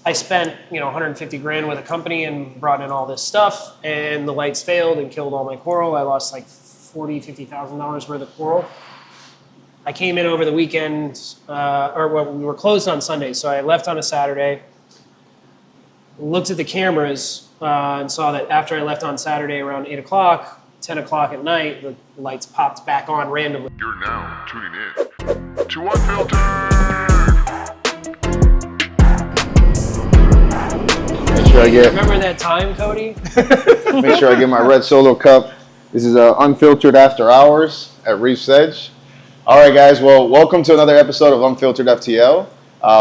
I spent, 150 grand with a company and brought in all this stuff, and the lights failed and killed all my coral. I lost like $50,000 worth of coral. I came in over the weekend, we were closed on Sunday, so I left on a Saturday, looked at the cameras, and saw that after I left on Saturday around 8 o'clock, 10 o'clock at night, the lights popped back on randomly. You're now tuning in to Unfiltered! Make sure I get. Remember that time, Cody? Make sure I get my red Solo cup. This is Unfiltered After Hours at Reef Edge. All right, guys. Well, welcome to another episode of Unfiltered FTL.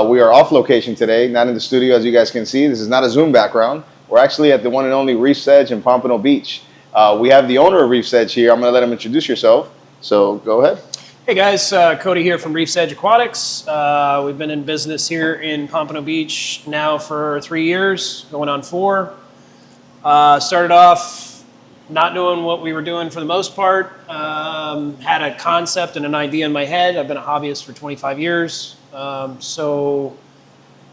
We are off location today, not in the studio, as you guys can see. This is not a Zoom background. We're actually at the one and only Reef Edge in Pompano Beach. We have the owner of Reef Edge here. I'm going to let him introduce yourself. So go ahead. Hey guys, Cody here from Reef Edge Aquatics. We've been in business here in Pompano Beach now for 3 years, going on 4. Started off not knowing what we were doing for the most part. Had a concept and an idea in my head. I've been a hobbyist for 25 years. So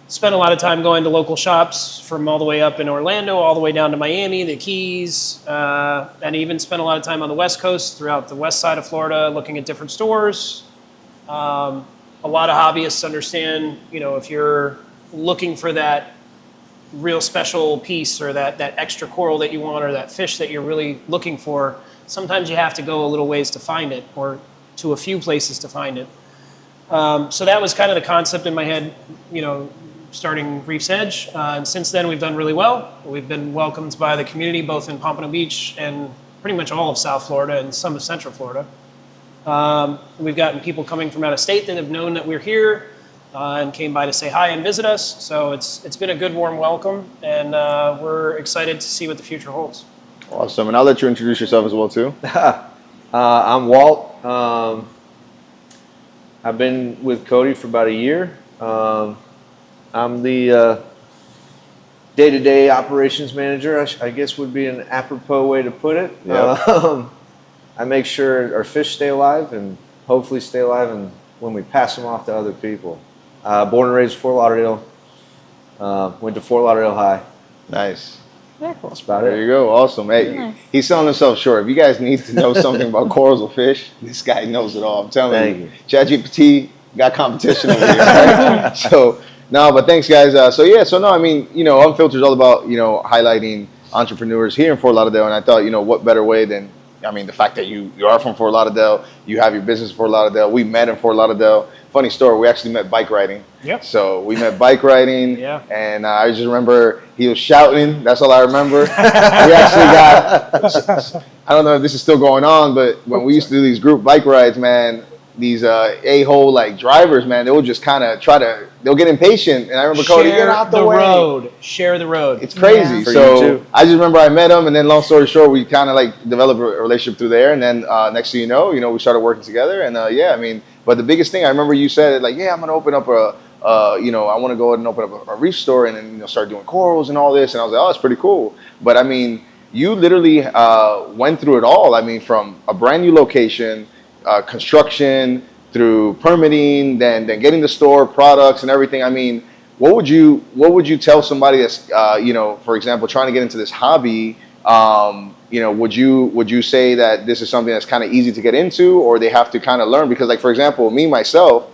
spent a lot of time going to local shops from all the way up in Orlando, all the way down to Miami, the Keys, and even spent a lot of time on the West Coast, throughout the west side of Florida, looking at different stores. A lot of hobbyists understand, if you're looking for that real special piece or that extra coral that you want or that fish that you're really looking for, sometimes you have to go a little ways to find it, or to a few places to find it. So that was kind of the concept in my head, starting Reef's Edge. And since then, we've done really well. We've been welcomed by the community, both in Pompano Beach and pretty much all of South Florida and some of Central Florida. We've gotten people coming from out of state that have known that we're here and came by to say hi and visit us. So it's been a good, warm welcome, and we're excited to see what the future holds. Awesome. And I'll let you introduce yourself as well, too. I'm Walt. I've been with Cody for about a year. I'm the day-to-day operations manager, I guess would be an apropos way to put it. Yep. I make sure our fish stay alive and hopefully stay alive and when we pass them off to other people. Born and raised in Fort Lauderdale. Went to Fort Lauderdale High. Nice. Yeah, cool. That's about it. There you go. Awesome. Hey, Nice. He's selling himself short. If you guys need to know something about corals or fish, this guy knows it all. I'm telling Thank you. ChatGPT got competition over here. Right? So, no, but thanks, guys. Unfiltered is all about, highlighting entrepreneurs here in Fort Lauderdale. And I thought, what better way than, the fact that you are from Fort Lauderdale, you have your business in Fort Lauderdale. We met in Fort Lauderdale. Funny story, we actually met bike riding. Yep. So we met bike riding. Yeah. And I just remember he was shouting. That's all I remember. We actually got, I don't know if this is still going on, but when we used to do these group bike rides, man, these a-hole drivers, man, they would just kind of they'll get impatient. And I remember Cody, get out the way. Share the road. It's crazy. Yeah. So I just remember I met him, and then long story short, we kind of developed a relationship through there. And then next thing you know, we started working together. And but the biggest thing I remember you said, I'm going to open up I want to go ahead and open up a reef store and then start doing corals and all this. And I was like, oh, it's pretty cool. But you literally went through it all. From a brand new location, construction, through permitting, then getting the store, products and everything. What would you tell somebody that's for example, trying to get into this hobby? Would you say that this is something that's kind of easy to get into, or they have to kind of learn? Because for example, myself,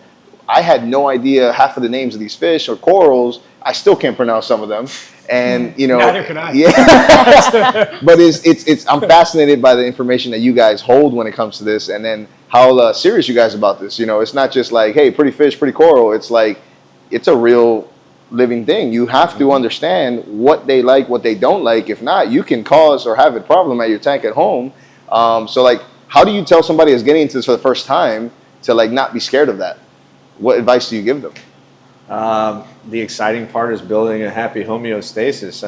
I had no idea half of the names of these fish or corals. I still can't pronounce some of them. And neither can I. Yeah. But I'm fascinated by the information that you guys hold when it comes to this, and then how serious you guys about this. It's not just hey, pretty fish, pretty coral. It's it's a real living thing. You have to understand what they like, what they don't like. If not, you can cause or have a problem at your tank at home. How do you tell somebody that's getting into this for the first time to not be scared of that? What advice do you give them? The exciting part is building a happy homeostasis.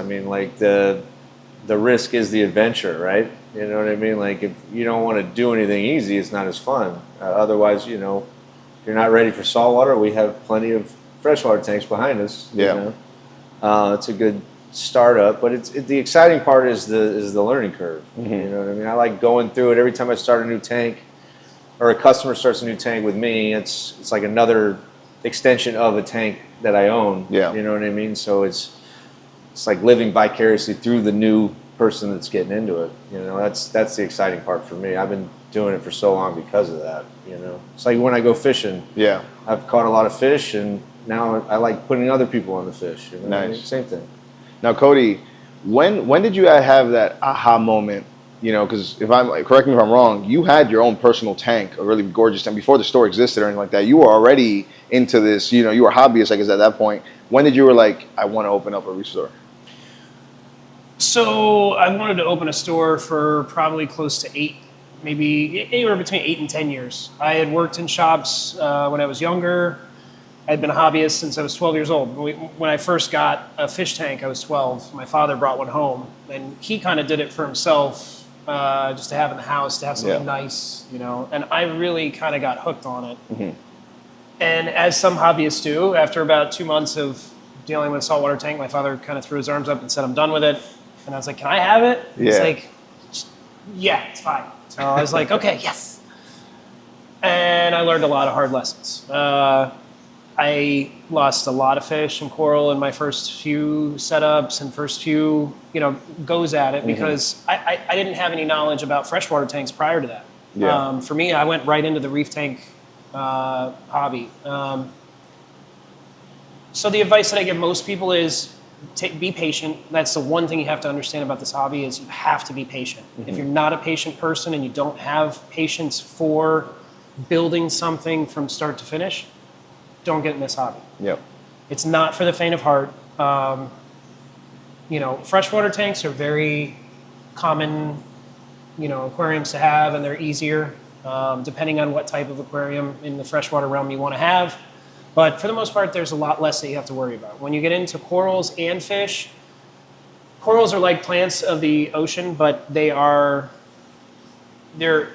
The risk is the adventure, right? You know what I mean? If you don't want to do anything easy, it's not as fun. Otherwise, if you're not ready for saltwater, we have plenty of freshwater tanks behind us. Yeah. It's a good startup, but the exciting part is the learning curve. Mm-hmm. You know what I mean? I like going through it every time I start a new tank, or a customer starts a new tank with me. It's like another extension of a tank that I own. Yeah. You know what I mean? So it's like living vicariously through the new person that's getting into it. You know, that's the exciting part for me. I've been doing it for so long because of that. You know, it's like when I go fishing. Yeah. I've caught a lot of fish, and now I like putting other people on the fish. You know what I mean? Nice. Same thing. Now, Cody, when did you have that aha moment? You know, because correct me if I'm wrong, you had your own personal tank, a really gorgeous tank before the store existed or anything like that. You were already into this. You know, you were hobbyist, I guess, at that point. When did you were like, I want to open up a reef store? So I wanted to open a store for probably close to 8, maybe anywhere between 8 and 10 years. I had worked in shops when I was younger. I'd been a hobbyist since I was 12 years old. When I first got a fish tank, I was 12. My father brought one home, and he kind of did it for himself, just to have in the house, to have something nice, you know. And I really kind of got hooked on it. Mm-hmm. And as some hobbyists do, after about 2 months of dealing with a saltwater tank, my father kind of threw his arms up and said, "I'm done with it." And I was like, "Can I have it?" He's like, "Yeah, it's fine." So I was like, "Okay, yes." And I learned a lot of hard lessons. I lost a lot of fish and coral in my first few setups and first few, goes at it because I didn't have any knowledge about freshwater tanks prior to that. Yeah. For me, I went right into the reef tank hobby. So the advice that I give most people is be patient. That's the one thing you have to understand about this hobby is you have to be patient. Mm-hmm. If you're not a patient person and you don't have patience for building something from start to finish, don't get in this hobby. Yep. It's not for the faint of heart. Freshwater tanks are very common, aquariums to have, and they're easier depending on what type of aquarium in the freshwater realm you want to have. But for the most part, there's a lot less that you have to worry about. When you get into corals and fish, corals are like plants of the ocean, but they're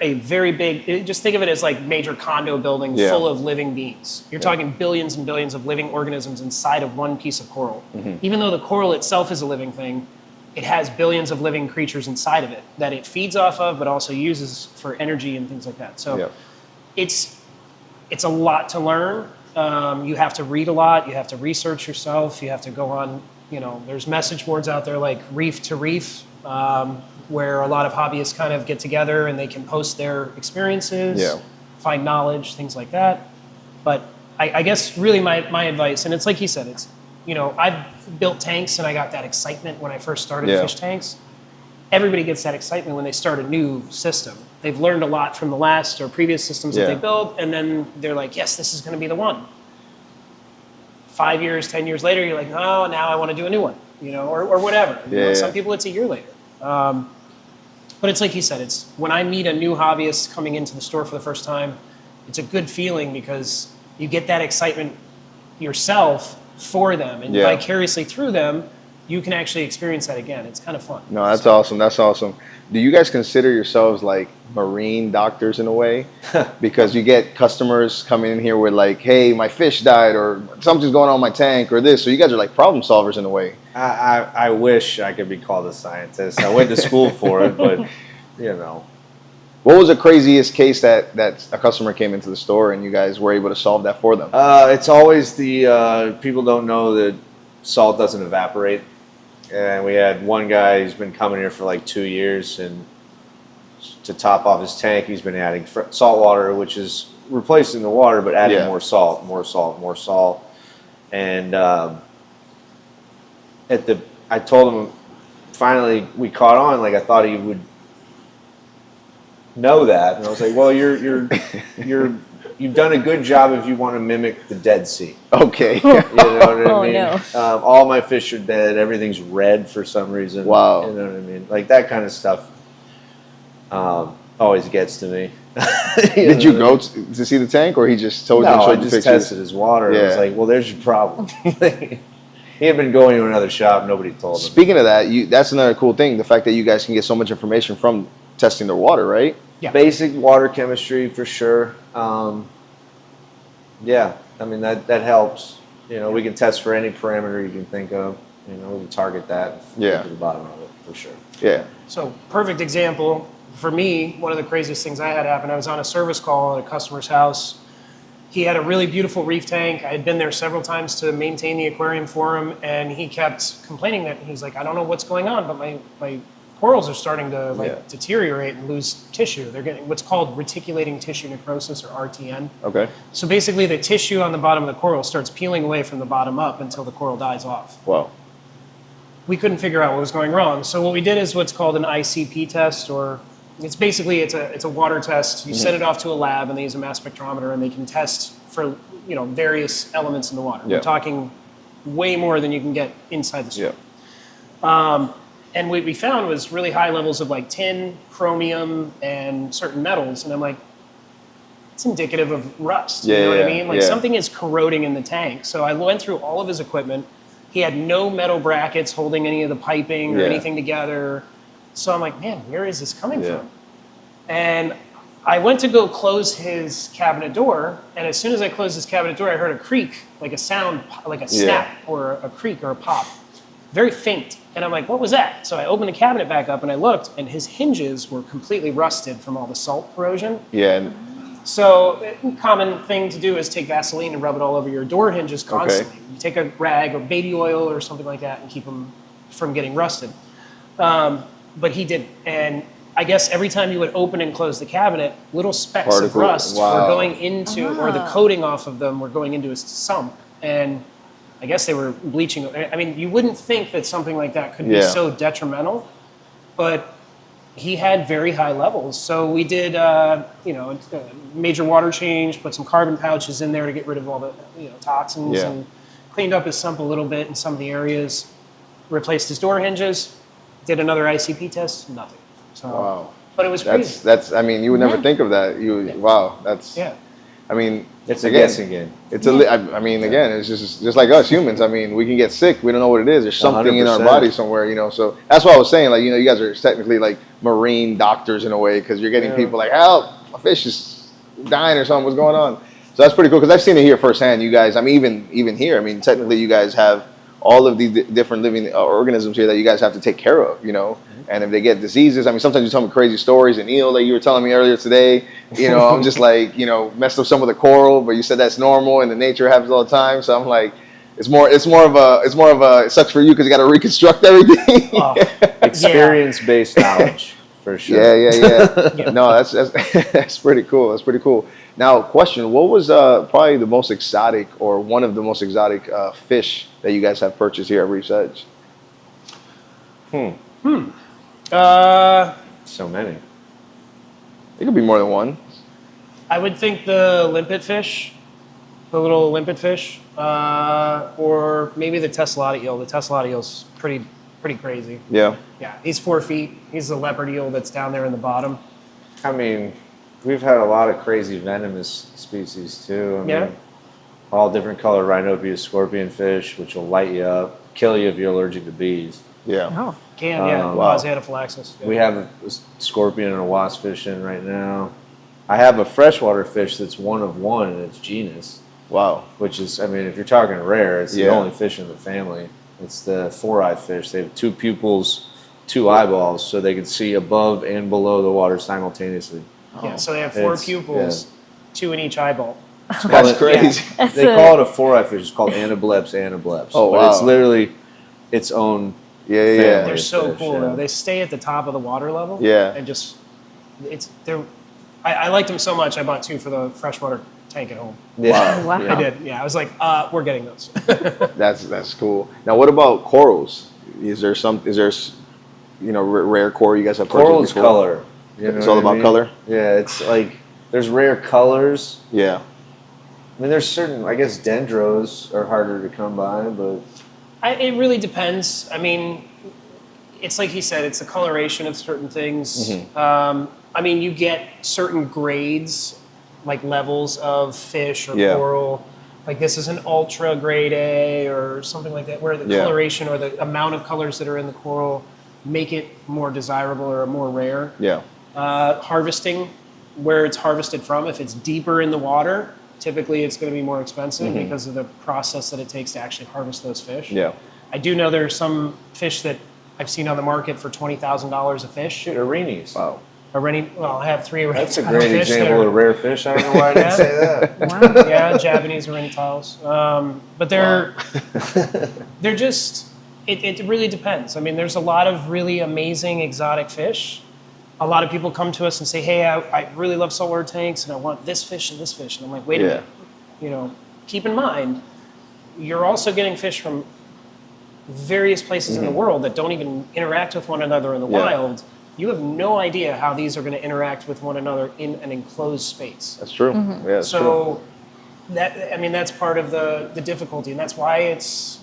a very big, just think of it as like major condo building full of living beings. You're talking billions and billions of living organisms inside of one piece of coral. Mm-hmm. Even though the coral itself is a living thing, it has billions of living creatures inside of it that it feeds off of, but also uses for energy and things like that. So it's a lot to learn. You have to read a lot. You have to research yourself. You have to go on, there's message boards out there like Reef to Reef, where a lot of hobbyists kind of get together and they can post their experiences, find knowledge, things like that. But I guess really my advice, and it's like he said, it's, I've built tanks and I got that excitement when I first started fish tanks. Everybody gets that excitement when they start a new system. They've learned a lot from the last or previous systems that they built, and then they're like, yes, this is going to be the one. 5 years, 10 years later, you're like, oh, now I want to do a new one, or whatever. Some people, it's a year later. But it's like he said, it's when I meet a new hobbyist coming into the store for the first time, it's a good feeling because you get that excitement yourself for them, and vicariously through them, you can actually experience that again. It's kind of fun. No, that's awesome. That's awesome. Do you guys consider yourselves like marine doctors in a way? Because you get customers coming in here with like, hey, my fish died or something's going on in my tank or this. So you guys are like problem solvers in a way. I wish I could be called a scientist. I went to school for it, but, What was the craziest case that a customer came into the store and you guys were able to solve that for them? It's always the people don't know that salt doesn't evaporate. And we had one guy who's been coming here for like 2 years, and to top off his tank, he's been adding salt water, which is replacing the water, but adding more salt. And I told him, finally we caught on. Like I thought he would know that, and I was like, well, you've done a good job if you want to mimic the Dead Sea. Okay. You know what I mean? No. All my fish are dead. Everything's red for some reason. Wow. You know what I mean? Like that kind of stuff always gets to me. Did you go to see the tank, or he just told you? No, I the just pictures? tested his water. I was like, well, there's your problem. He had been going to another shop. Nobody told him. Speaking of that, that's another cool thing. The fact that you guys can get so much information from testing their water, right? Yeah. Basic water chemistry for sure. I mean that helps. We can test for any parameter you can think of. We can target that. Get to the bottom of it for sure. Yeah. So perfect example for me. One of the craziest things I had happen. I was on a service call at a customer's house, he had a really beautiful reef tank. I had been there several times to maintain the aquarium for him, and he kept complaining that he's like, I don't know what's going on, but my corals are starting to deteriorate and lose tissue. They're getting what's called reticulating tissue necrosis, or RTN. Okay. So basically the tissue on the bottom of the coral starts peeling away from the bottom up until the coral dies off. Wow. We couldn't figure out what was going wrong. So what we did is what's called an ICP test, or it's basically it's a water test. You send it off to a lab, and they use a mass spectrometer, and they can test for various elements in the water. Yeah. We're talking way more than you can get inside the swim. Yeah. And what we found was really high levels of like tin, chromium, and certain metals. And I'm like, it's indicative of rust. You know what I mean? Like something is corroding in the tank. So I went through all of his equipment. He had no metal brackets holding any of the piping or anything together. So I'm like, man, where is this coming from? And I went to go close his cabinet door, and as soon as I closed his cabinet door, I heard a creak, like a sound, like a snap or a creak or a pop, very faint. And I'm like, what was that? So I opened the cabinet back up and I looked, and his hinges were completely rusted from all the salt corrosion. Yeah. So a common thing to do is take Vaseline and rub it all over your door hinges constantly. You take a rag or baby oil or something like that and keep them from getting rusted. But he didn't. And I guess every time you would open and close the cabinet, little specks of rust were going into, or the coating off of them were going into his sump. And I guess they were bleaching. I mean, you wouldn't think that something like that could be so detrimental, but he had very high levels. So we did, a major water change, put some carbon pouches in there to get rid of all the toxins, and cleaned up his sump a little bit in some of the areas, replaced his door hinges, did another ICP test, nothing. So, wow. But it was crazy. That's. I mean, you would never think of that. Wow. That's. Yeah. I mean, it's a guessing game. It's I mean, again, it's just like us humans. I mean, we can get sick. We don't know what it is. There's something 100%. In our body somewhere, So that's what I was saying. Like, you guys are technically like marine doctors in a way, because you're getting people like, help, my fish is dying or something. What's going on? So that's pretty cool, because I've seen it here firsthand. You guys, I mean, even here. I mean, technically, you guys have all of these different living organisms here that you guys have to take care of. And if they get diseases, I mean, sometimes you tell me crazy stories. And Neil, like you were telling me earlier today, I'm just like, messed up some of the coral, but you said that's normal and the nature happens all the time. So I'm like, it's more of a, it sucks for you because you got to reconstruct everything. Experience-based knowledge, for sure. Yeah. No, that's pretty cool. That's pretty cool. Now, question: what was probably the most exotic, or one of the most exotic fish that you guys have purchased here at Reef's Edge? So many. It could be more than one. I would think the limpet fish, the little limpet fish, or maybe the tessellata eel. The tessellata eel's pretty crazy. Yeah. Yeah, he's 4 feet. He's the leopard eel that's down there in the bottom. I mean, we've had a lot of crazy venomous species too. I mean, all different color rhinopia scorpion fish, which will light you up, kill you if you're allergic to bees. Yeah. Oh, can cause anaphylaxis. Yeah. We have a scorpion and a wasp fish in right now. I have a freshwater fish that's one of one in its genus. Wow. Which is, I mean, if you're talking rare, it's the only fish in the family. It's the four-eye fish. They have 2 pupils, 2 eyeballs, so they can see above and below the water simultaneously. Yeah, so they have 4 pupils, 2 in each eyeball. That's crazy. Yeah. They call it a four-eye fish. It's called anableps. Oh, but it's literally its own family. They're so fish, cool, though. They stay at the top of the water level. Yeah. And just, I liked them so much, I bought 2 for the freshwater tank at home. Yeah. Wow. I did, yeah. I was like, we're getting those. That's cool. Now, what about corals? Is there rare coral you guys have purchased Coral is before? color. It's all about color? Yeah, it's like, there's rare colors. Yeah. I mean, there's certain, I guess, dendros are harder to come by, but... It really depends. I mean, it's like he said, it's the coloration of certain things. Mm-hmm. I mean, you get certain grades, like levels of fish or coral. Like this is an ultra grade A or something like that, where the coloration or the amount of colors that are in the coral make it more desirable or more rare. Yeah. Harvesting, where it's harvested from, if it's deeper in the water, typically it's going to be more expensive because of the process that it takes to actually harvest those fish. Yeah. I do know there are some fish that I've seen on the market for $20,000 a fish. Shoot, Arenes. Wow. I have 3 renny That's a tile great fish that example are- of rare fish. I don't know why I didn't say that. Wow. Yeah, Japanese renny tiles. But they're just, it really depends. I mean, there's a lot of really amazing exotic fish. A lot of people come to us and say, hey, I really love saltwater tanks and I want this fish and this fish. And I'm like, wait a minute, keep in mind, you're also getting fish from various places in the world that don't even interact with one another in the wild. You have no idea how these are going to interact with one another in an enclosed space. That's true. Yeah, that's true. So that's part of the difficulty, and that's why it's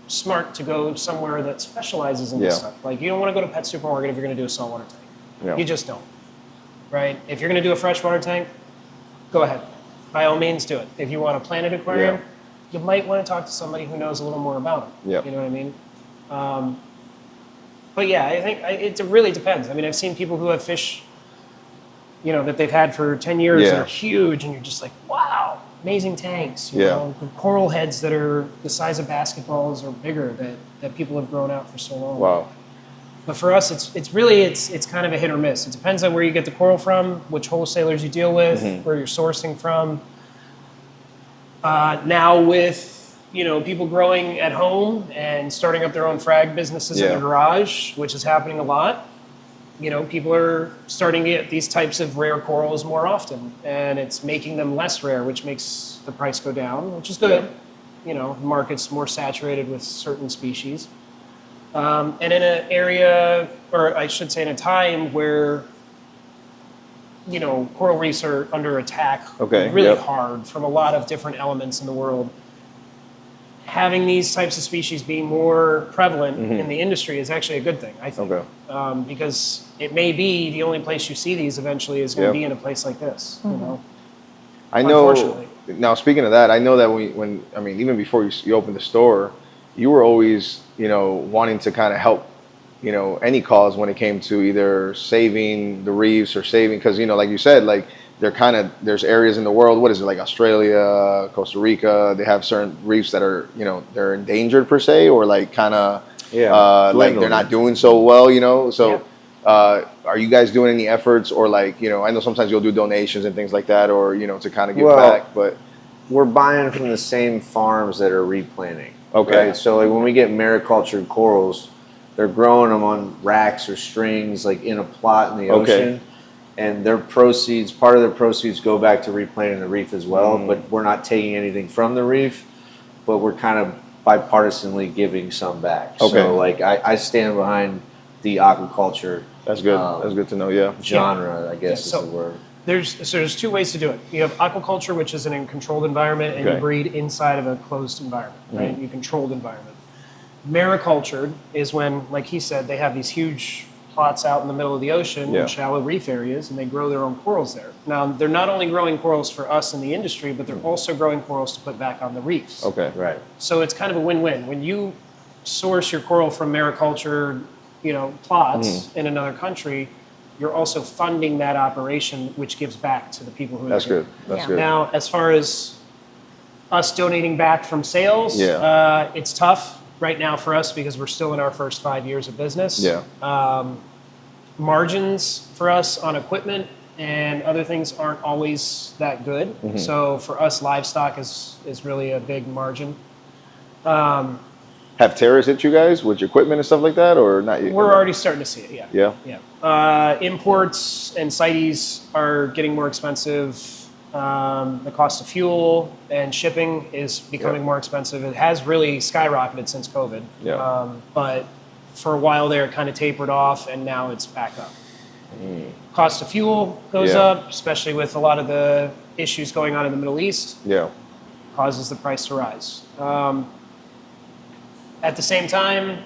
smart to go somewhere that specializes in this stuff. Like, you don't want to go to Pet Supermarket if you're going to do a saltwater tank. Yeah. You just don't, right? If you're going to do a freshwater tank, go ahead. By all means, do it. If you want a planted aquarium, you might want to talk to somebody who knows a little more about it. Yeah. You know what I mean? But yeah, I think it really depends. I mean, I've seen people who have fish, that they've had for 10 years that are huge, and you're just like, wow, amazing tanks. You know, coral heads that are the size of basketballs or bigger that people have grown out for so long. Wow. But for us, it's really kind of a hit or miss. It depends on where you get the coral from, which wholesalers you deal with, where you're sourcing from. Now with people growing at home and starting up their own frag businesses in the garage, which is happening a lot. People are starting to get these types of rare corals more often, and it's making them less rare, which makes the price go down, which is good. The market's more saturated with certain species. And in an area, or I should say in a time where, coral reefs are under attack really hard from a lot of different elements in the world, having these types of species being more prevalent in the industry is actually a good thing, I think. Because it may be the only place you see these eventually is going to be in a place like this. I know. Unfortunately. Now, speaking of that, I know that when even before you opened the store, you were always wanting to kind of help any cause when it came to either saving the reefs or saving, because like you said, like there's areas in the world, what is it, like Australia, Costa Rica, they have certain reefs that are they're endangered per se, or like kind of like they're not doing so well, so are you guys doing any efforts, or like I know sometimes you'll do donations and things like that, or to kind of give back, but we're buying from the same farms that are replanting. Okay. Right? So like when we get maricultured corals, they're growing them on racks or strings, like in a plot in the ocean. And part of their proceeds go back to replanting the reef as well. But we're not taking anything from the reef, but we're kind of bipartisanly giving some back. Okay. So like I stand behind the aquaculture. That's good. That's good to know. Yeah. Genre, I guess is the word. There's 2 ways to do it. You have aquaculture, which is in a controlled environment, and you breed inside of a closed environment, right? You controlled environment. Maricultured is when, like he said, they have these huge plots out in the middle of the ocean in shallow reef areas, and they grow their own corals there. Now, they're not only growing corals for us in the industry, but they're also growing corals to put back on the reefs. Okay. Right. So it's kind of a win-win. When you source your coral from maricultured, plots in another country, you're also funding that operation, which gives back to the people who are That's there. good. That's Yeah. good. Now, as far as us donating back from sales, it's tough right now for us because we're still in our first 5 years of business. Yeah. Margins for us on equipment and other things aren't always that good. So for us, livestock is really a big margin. Have terrorists hit you guys with your equipment and stuff like that, or not yet? We're already starting to see it, Yeah. Yeah. Imports and CITES are getting more expensive. The cost of fuel and shipping is becoming more expensive. It has really skyrocketed since COVID. Yeah. But for a while there, it kind of tapered off, and now it's back up. Cost of fuel goes up, especially with a lot of the issues going on in the Middle East. Yeah. Causes the price to rise. At the same time,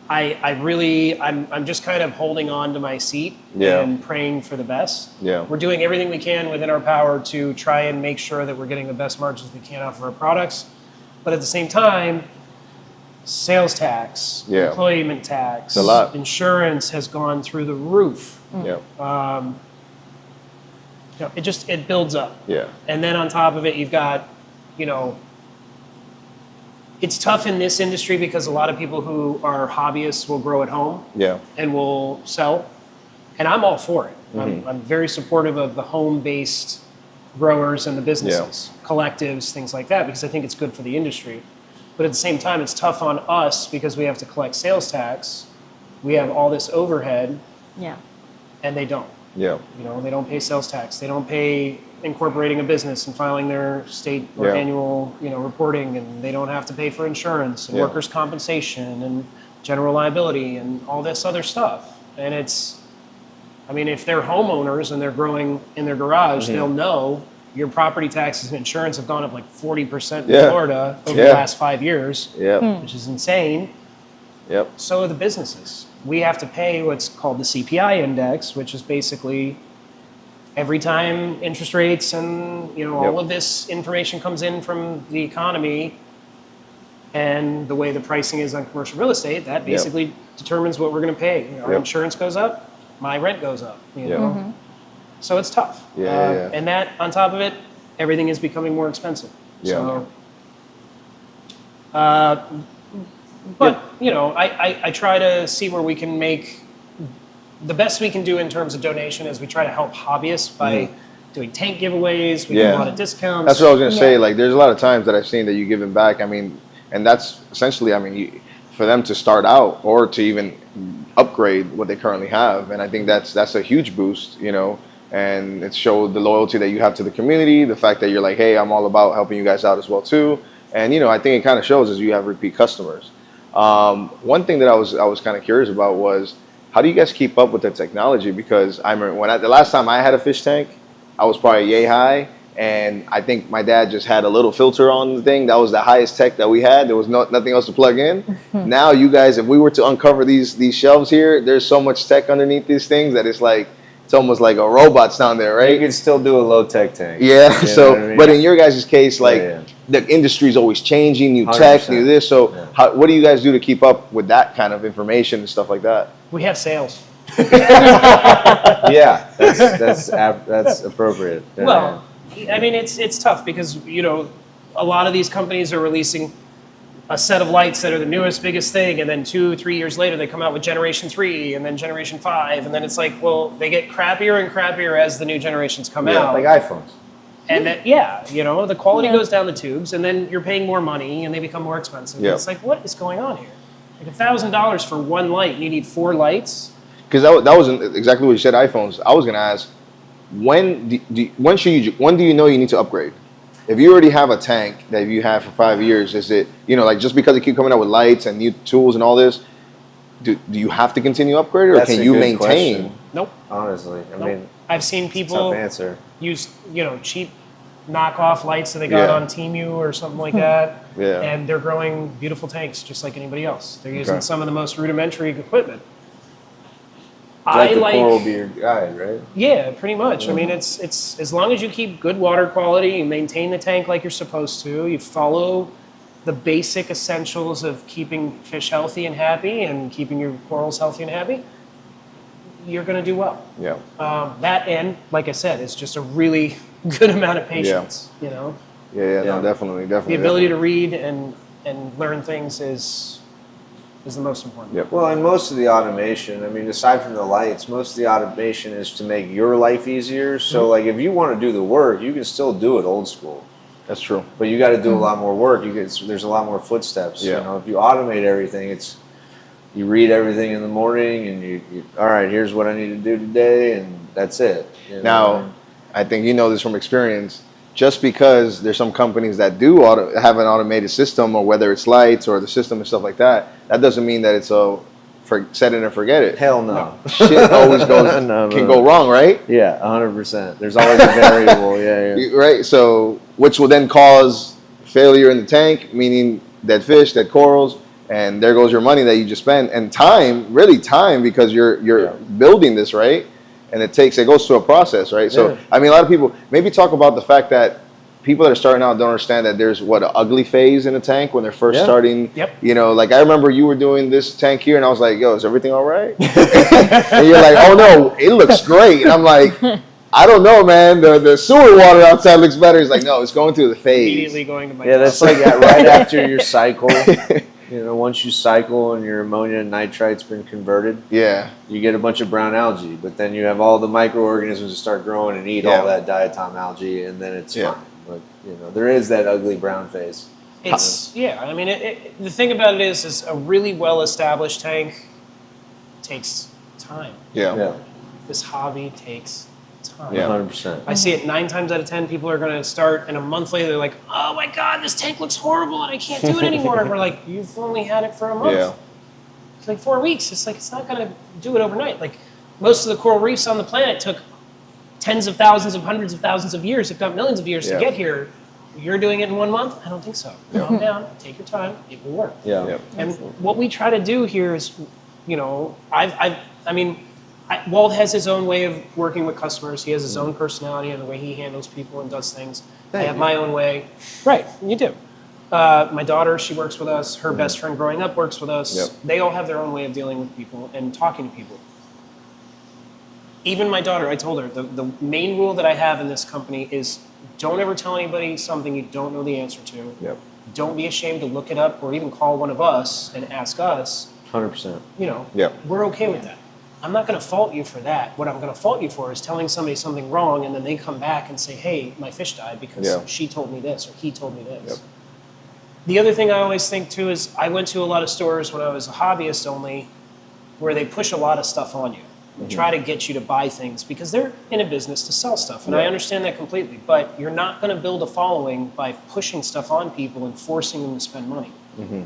I'm just kind of holding on to my seat and praying for the best. Yeah. We're doing everything we can within our power to try and make sure that we're getting the best margins we can off of our products. But at the same time, sales tax, employment tax, a lot. Insurance has gone through the roof. Yeah. It builds up. Yeah. And then on top of it, you've got, it's tough in this industry because a lot of people who are hobbyists will grow at home Yeah. and will sell. And I'm all for it. I'm very supportive of the home-based growers and the businesses, collectives, things like that, because I think it's good for the industry. But at the same time, it's tough on us because we have to collect sales tax. We have all this overhead, and they don't. Yeah. You know, they don't pay sales tax. They don't pay incorporating a business and filing their state or annual, reporting, and they don't have to pay for insurance and workers' compensation and general liability and all this other stuff. And if they're homeowners and they're growing in their garage, they'll know your property taxes and insurance have gone up like 40% in Florida over the last 5 years, which is insane. Yep. So are the businesses. We have to pay what's called the CPI index, which is basically every time interest rates and all of this information comes in from the economy and the way the pricing is on commercial real estate, that basically determines what we're going to pay. Our insurance goes up, my rent goes up. So it's tough. And that, on top of it, everything is becoming more expensive. So, but I try to see where we can make the best we can do in terms of donation. Is we try to help hobbyists by doing tank giveaways. We give a lot of discounts. That's what I was going to say. Like, there's a lot of times that I've seen that you giving back. I mean, and that's essentially, for them to start out or to even upgrade what they currently have. And I think that's a huge boost, and it showed the loyalty that you have to the community, the fact that you're like, hey, I'm all about helping you guys out as well too. And I think it kind of shows as you have repeat customers. One thing that I was kind of curious about was, how do you guys keep up with the technology? Because I remember the last time I had a fish tank, I was probably yay high, and I think my dad just had a little filter on the thing. That was the highest tech that we had. There was nothing else to plug in. Now you guys, if we were to uncover these shelves here, there's so much tech underneath these things that it's almost like a robot's down there, right? You can still do a low tech tank. Yeah. So, but in your guys' case, the industry is always changing, new tech, new this. So, what do you guys do to keep up with that kind of information and stuff like that? We have sales. That's appropriate. Well, it's tough because a lot of these companies are releasing a set of lights that are the newest, biggest thing, and then 2-3 years later they come out with generation 3 and then generation 5, and then it's like, well, they get crappier and crappier as the new generations come out. Like iPhones. And then, the quality goes down the tubes, and then you're paying more money, and they become more expensive. It's like, what is going on here? Like $1,000 for one light, and you need 4 lights. Because that wasn't exactly what you said. iPhones. I was gonna ask, when do you know you need to upgrade? If you already have a tank that you have for 5 years, is it just because they keep coming out with lights and new tools and all this? Do you have to continue upgrading, or can you maintain? Question. Nope. Honestly, I mean, I've seen people tough answer. use cheap knockoff lights that they got on Temu or something like that, and they're growing beautiful tanks just like anybody else. They're using some of the most rudimentary equipment. The coral be your guide, right? Yeah, pretty much. It's as long as you keep good water quality, you maintain the tank like you're supposed to, you follow the basic essentials of keeping fish healthy and happy and keeping your corals healthy and happy, you're going to do well. Yeah. That, and like I said, it's just a really good amount of patience. No, definitely. The ability to read and learn things is the most important. Yep. Well, and most of the automation, aside from the lights, most of the automation is to make your life easier. So, if you want to do the work, you can still do it old school. That's true. But you got to do a lot more work. There's a lot more footsteps. Yeah. If you automate everything, you read everything in the morning, and you all right, here's what I need to do today, and that's it. Now, I think you know this from experience. Just because there's some companies that do have an automated system, or whether it's lights or the system and stuff like that, that doesn't mean that it's set it and forget it. Hell no. Shit always can go wrong, right? Yeah, 100%. There's always a variable. Right. So, which will then cause failure in the tank, meaning dead fish, dead corals, and there goes your money that you just spent, and time, because you're building this, right? And it goes through a process, right? So, a lot of people, maybe talk about the fact that people that are starting out don't understand that there's an ugly phase in a tank when they're first starting. Yep. I remember you were doing this tank here, and I was like, yo, is everything all right? And you're like, oh no, it looks great. And I'm like, I don't know, man. The sewer water outside looks better. He's like, no, it's going through the phase. Immediately going to my that's like right after your cycle. You know, once you cycle and your ammonia and nitrite's been converted, Yeah. you get a bunch of brown algae. But then you have all the microorganisms that start growing and eat all that diatom algae, and then it's fine. But you know, there is that ugly brown phase. It's I mean, the thing about it is a really well-established tank takes time. Yeah. This hobby takes time. Yeah. 100%. I see it 9 times out of 10. People are going to start, and a month later, they're like, "Oh my God, this tank looks horrible, and I can't do it anymore." And we're like, "You've only had it for a month. Yeah. It's like 4 weeks. It's like it's not going to do it overnight. Like most of the coral reefs on the planet took tens of thousands of hundreds of thousands of years, if not millions of years, to get here. You're doing it in 1 month? I don't think so. Calm down. Take your time. It will work. Yeah. And what we try to do here is, you know, Walt has his own way of working with customers. He has his own personality and the way he handles people and does things. I have my own way. Right, you do. My daughter, she works with us. Her best friend growing up works with us. Yep. They all have their own way of dealing with people and talking to people. Even my daughter, I told her, the main rule that I have in this company is don't ever tell anybody something you don't know the answer to. Yep. Don't be ashamed to look it up or even call one of us and ask us. 100%. You know, Yep. we're okay with that. I'm not going to fault you for that. What I'm going to fault you for is telling somebody something wrong and then they come back and say, hey, my fish died because she told me this or he told me this. Yep. The other thing I always think too is I went to a lot of stores when I was a hobbyist only where they push a lot of stuff on you and try to get you to buy things because they're in a business to sell stuff. And I understand that completely, but you're not going to build a following by pushing stuff on people and forcing them to spend money.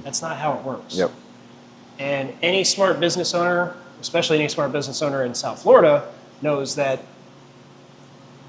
That's not how it works. Yep. And any smart business owner, especially any smart business owner in South Florida, knows that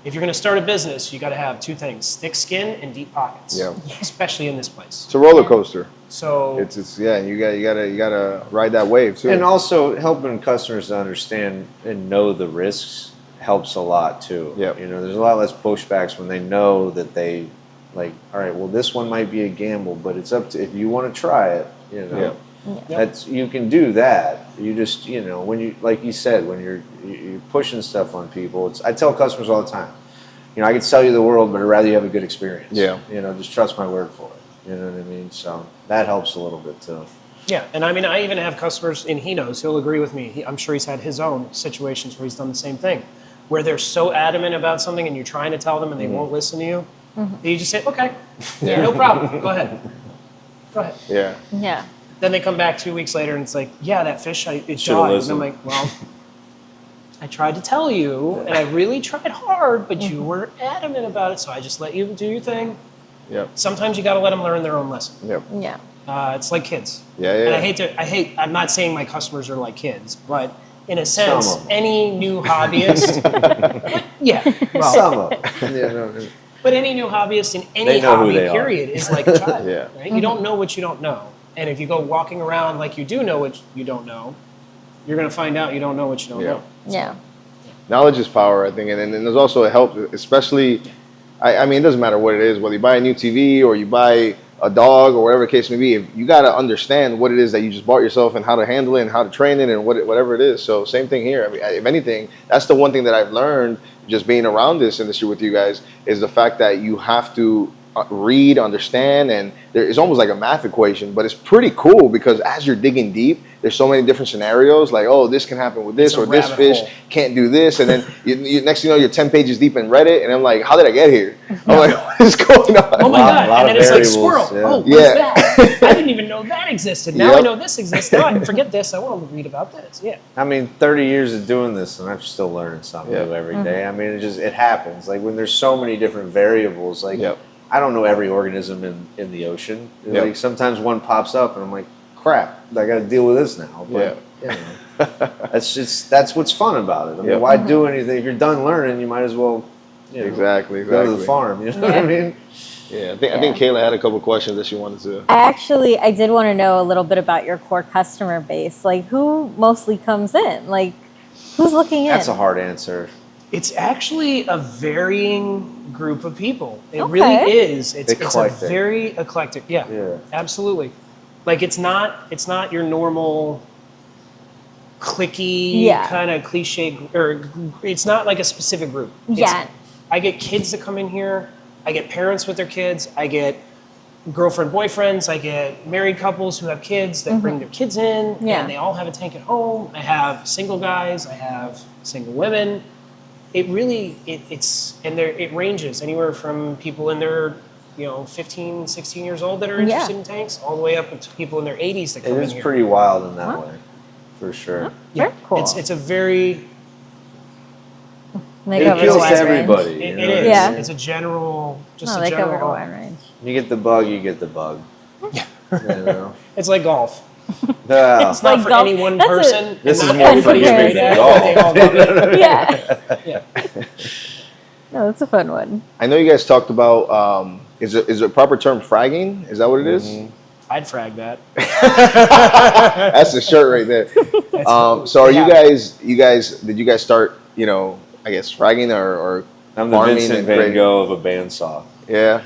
if you're going to start a business, you got to have 2 things: thick skin and deep pockets. Yeah. Especially in this place. It's a roller coaster. So It's you gotta ride that wave too. And also helping customers to understand and know the risks helps a lot too. Yep. You know, there's a lot less pushbacks when they know that they like, all right, well, this one might be a gamble, but it's up to if you want to try it. You know, that's you can do that. You just when you like you said when you're pushing stuff on people. I tell customers all the time. You know, I can sell you the world, but I'd rather you have a good experience. Yeah. You know, just trust my word for it. You know what I mean? So that helps a little bit too. yeah, and I mean, I even have customers, and he knows, he'll agree with me. I'm sure he's had his own situations where he's done the same thing, where they're so adamant about something and you're trying to tell them and they won't listen to you. That you just say, okay, no problem, go ahead. Go ahead. Yeah. Yeah. Then they come back 2 weeks later and it's like, yeah, that fish, it died. Should've And I'm listened. like, well, I tried to tell you, and I really tried hard, but you were adamant about it, so I just let you do your thing. Yep. Sometimes you got to let them learn their own lesson. Yep. Yeah. It's like kids. Yeah. And I'm not saying my customers are like kids, but in a sense, Some of them. any new hobbyist, well, Some of them. but any new hobbyist in any They know who hobby, they are. period, is like a child. Yeah. Right? You don't know what you don't know. And if you go walking around like you do know what you don't know, you're going to find out you don't know what you don't know. Yeah. Knowledge is power, I think, and then there's also a help, especially. I mean, it doesn't matter what it is, whether you buy a new TV or you buy a dog or whatever the case may be. If you got to understand what it is that you just bought yourself and how to handle it and how to train it and whatever it is. So same thing here. I mean, if anything, that's the one thing that I've learned just being around this industry with you guys is the fact that you have to read, understand, and it's almost like a math equation, but it's pretty cool because as you're digging deep, there's so many different scenarios, like, oh, this can happen with this, It's a or this rabbit fish hole. can't do this, and then you next thing you know, you're 10 pages deep in Reddit, and I'm like, how did I get here? I'm like, what is going on? Oh my God. lot And of then it's like variables, squirrel. yeah. Oh, what's Yeah. that? I didn't even know that existed. Now I Yep. know this exists. Now I can forget this. I want to read about this. Yeah. I mean, 30 years of doing this, and I'm still learning something Yeah. new every day. I mean, it happens. Like when there's so many different variables, like Yep. I don't know every organism in the ocean. Yep. Like sometimes one pops up, and I'm like, crap, I got to deal with this now. But, you know, that's what's fun about it. I mean, Yep. why do anything? If you're done learning, you might as well, Exactly. go to the farm. You know what I mean? Yeah, I think Kayla had a couple questions that she wanted to. I did want to know a little bit about your core customer base. Like, who mostly comes in? Like, who's looking in? That's a hard answer. It's actually a varying group of people. It Okay. really is. It's a Eclectic. very eclectic. Yeah, Yeah. absolutely. Like it's not your normal cliquey Yeah. kind of cliche, or it's not like a specific group. Yeah. I get kids that come in here. I get parents with their kids. I get girlfriend, boyfriends. I get married couples who have kids that bring their kids in, Yeah. and they all have a tank at home. I have single guys. I have single women. It really, it ranges anywhere from people in their, 15, 16 years old that are interested in tanks, all the way up to people in their 80s that come in It is here. pretty wild in that way, for sure. Very cool. It's a very, They It cover appeals the to wide range. everybody. it you know? is. Yeah. It's a general, just No, a they cover the general. wide range. You get the bug, you get the bug. You know? It's like golf. Well, It's not like for golf. any one That's person. This and is not more everybody's forgiving great at than it, they all love it. Yeah. Yeah. No, that's a fun one. I know you guys talked about is it a proper term fragging? Is that what it is? I'd frag that. That's the shirt right there. So are Yeah. you guys did you guys start, I guess fragging or I'm the farming Vincent and Van creating- Gogh of a bandsaw. Yeah.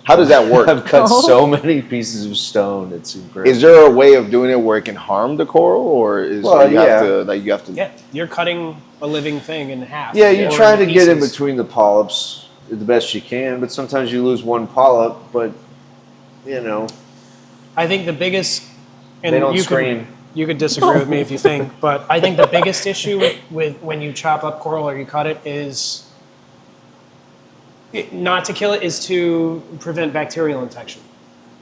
How does that work? I've cut Oh. so many pieces of stone. It's incredible. Is there a way of doing it where it can harm the coral, or Well, you have to? Yeah, you're cutting a living thing in half. Yeah, you or try to get in pieces. between the polyps the best you can, but sometimes you lose one polyp. But I think the biggest, and they don't you scream. you could disagree with me if you think, but I think the biggest issue with when you chop up coral or you cut it is not to kill it, is to prevent bacterial infection.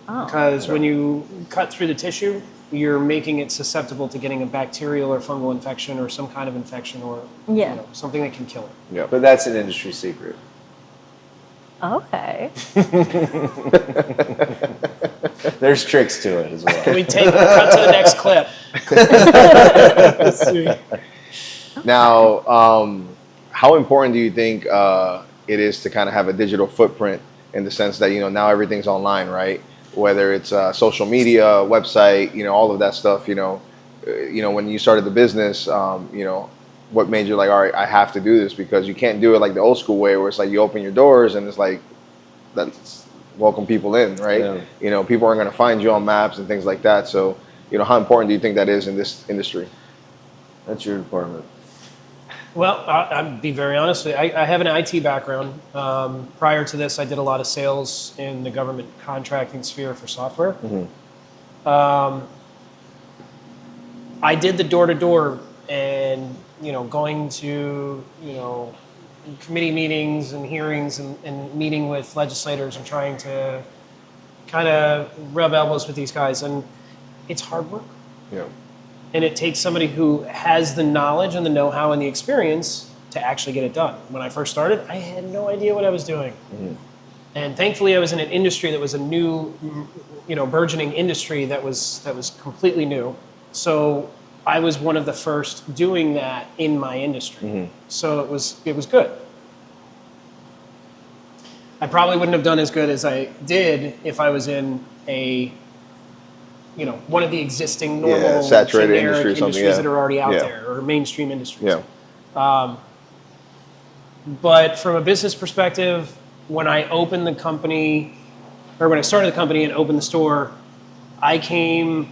Oh. Because when you cut through the tissue, you're making it susceptible to getting a bacterial or fungal infection or some kind of infection or Yeah. something that can kill it. Yeah. But that's an industry secret. Okay. There's tricks to it as Can well. we cut to the next clip? Now, how important do you think it is to kind of have a digital footprint in the sense that now everything's online, right? Whether it's social media, website, all of that stuff. When you started the business, what made you like, all right, I have to do this, because you can't do it like the old school way where it's like you open your doors and it's like that's welcome people in, right? Yeah. People aren't going to find you on maps and things like that. So, how important do you think that is in this industry? That's your department. Well, I'll be very honest with you. I have an IT background. Prior to this, I did a lot of sales in the government contracting sphere for software. I did the door-to-door and, going to, committee meetings and hearings and meeting with legislators and trying to kind of rub elbows with these guys. And it's hard work. Yeah. And it takes somebody who has the knowledge and the know-how and the experience to actually get it done. When I first started, I had no idea what I was doing. And thankfully, I was in an industry that was a new, burgeoning industry that was completely new. So I was one of the first doing that in my industry. So it was good. I probably wouldn't have done as good as I did if I was in one of the existing normal saturated generic industry or something, industries that are already out Yeah. there, or mainstream industries. Yeah. But from a business perspective, when I opened the company, or when I started the company and opened the store, I came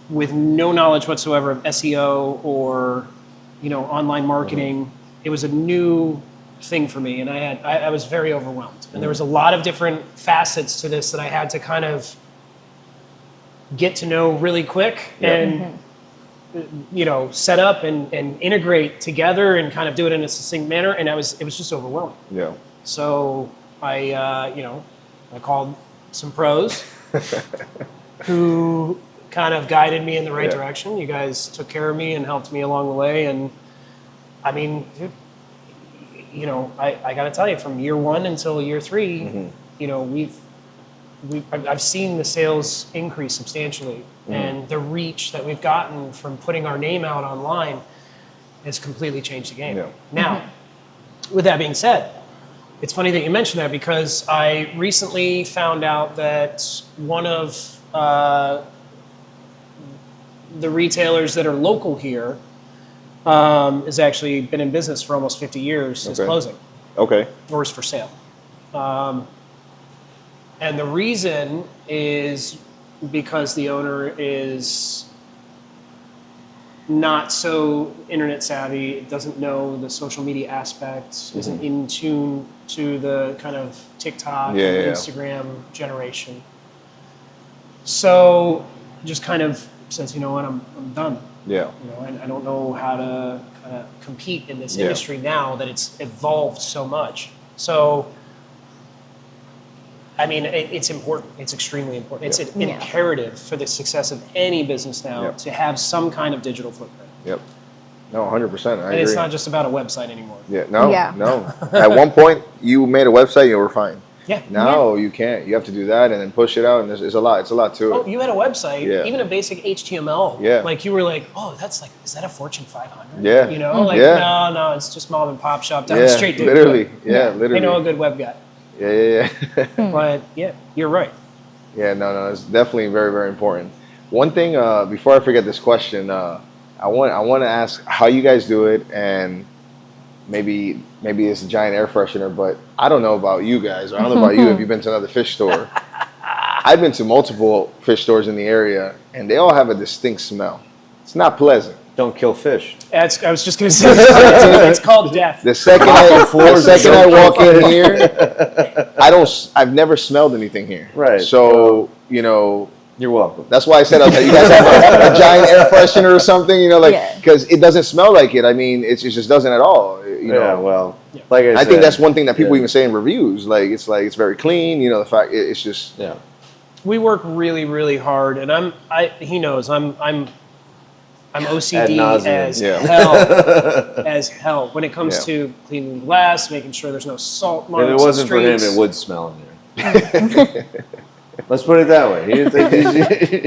with no knowledge whatsoever of SEO or, online marketing. It was a new thing for me, and I was very overwhelmed. And there was a lot of different facets to this that I had to kind of get to know really quick and set up and integrate together and kind of do it in a succinct manner. And it was just overwhelming. Yeah. So I called some pros who kind of guided me in the right direction. You guys took care of me and helped me along the way. And I mean, dude, I got to tell you, from year one until year three, I've seen the sales increase substantially, and the reach that we've gotten from putting our name out online has completely changed the game. Yeah. Now, with that being said, it's funny that you mentioned that, because I recently found out that one of the retailers that are local here has actually been in business for almost 50 years, is closing. Okay. Or is for sale. And the reason is because the owner is not so internet savvy, doesn't know the social media aspects, isn't in tune to the kind of TikTok and Instagram generation. So just kind of says, you know what, I'm done. Yeah. You know, and I don't know how to kind of compete in this Yeah. industry now that it's evolved so much. So, I mean, it's important. It's extremely important. It's an imperative for the success of any business now to have some kind of digital footprint. Yep. No, 100%. I agree. And it's not just about a website anymore. Yeah. No. Yeah. No. At one point, you made a website, you were fine. Yeah. Now you can't. You have to do that and then push it out, and it's a lot. It's a lot to it. Oh, you had a website, Yeah. even a basic HTML. Yeah. Like you were like, oh, that's like, is that a Fortune 500? Yeah. You know, like, Yeah. no, it's just mom and pop shop down the street. Dude. Literally. Yeah, literally. They know a good web guy. Yeah. But yeah, you're right. Yeah, no, it's definitely very, very important. One thing, before I forget this question, I want to ask how you guys do it, and maybe it's a giant air freshener, but I don't know about you guys, or I don't know about you if you've been to another fish store. I've been to multiple fish stores in the area, and they all have a distinct smell. It's not pleasant. Don't kill fish. I was just going to say, it's called death. The second I walk in here, I've never smelled anything here. Right. So, you know, You're welcome. that's why I said you guys have a giant air freshener or something, you know, like, because it doesn't smell like it. I mean, it just doesn't at all. You know. Yeah, well, like I said, I think that's one thing that people even say in reviews. Like it's very clean. You know, the fact it's just We work really, really hard, and he knows I'm OCD nauseam. as Yeah. hell when it comes to cleaning glass, making sure there's no salt marks. If it wasn't for him, streaks. it would smell in there. Let's put it that way.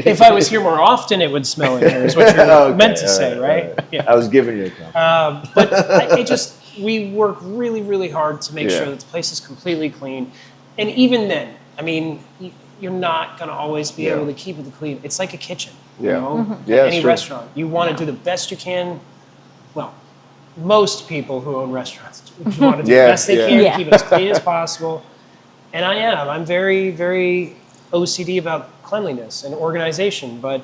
If I was here more often, it would smell in here. Is what you're meant to say, right? Yeah. I was giving you a compliment. But we work really, really hard to make sure that the place is completely clean. And even then, I mean, you're not going to always be able to keep it clean. It's like a kitchen, you know? Yeah, Any true. restaurant. You want to do the best you can. Well, most people who own restaurants want to do the best they can, keep it as clean as possible. And I'm very, very OCD about cleanliness and organization, but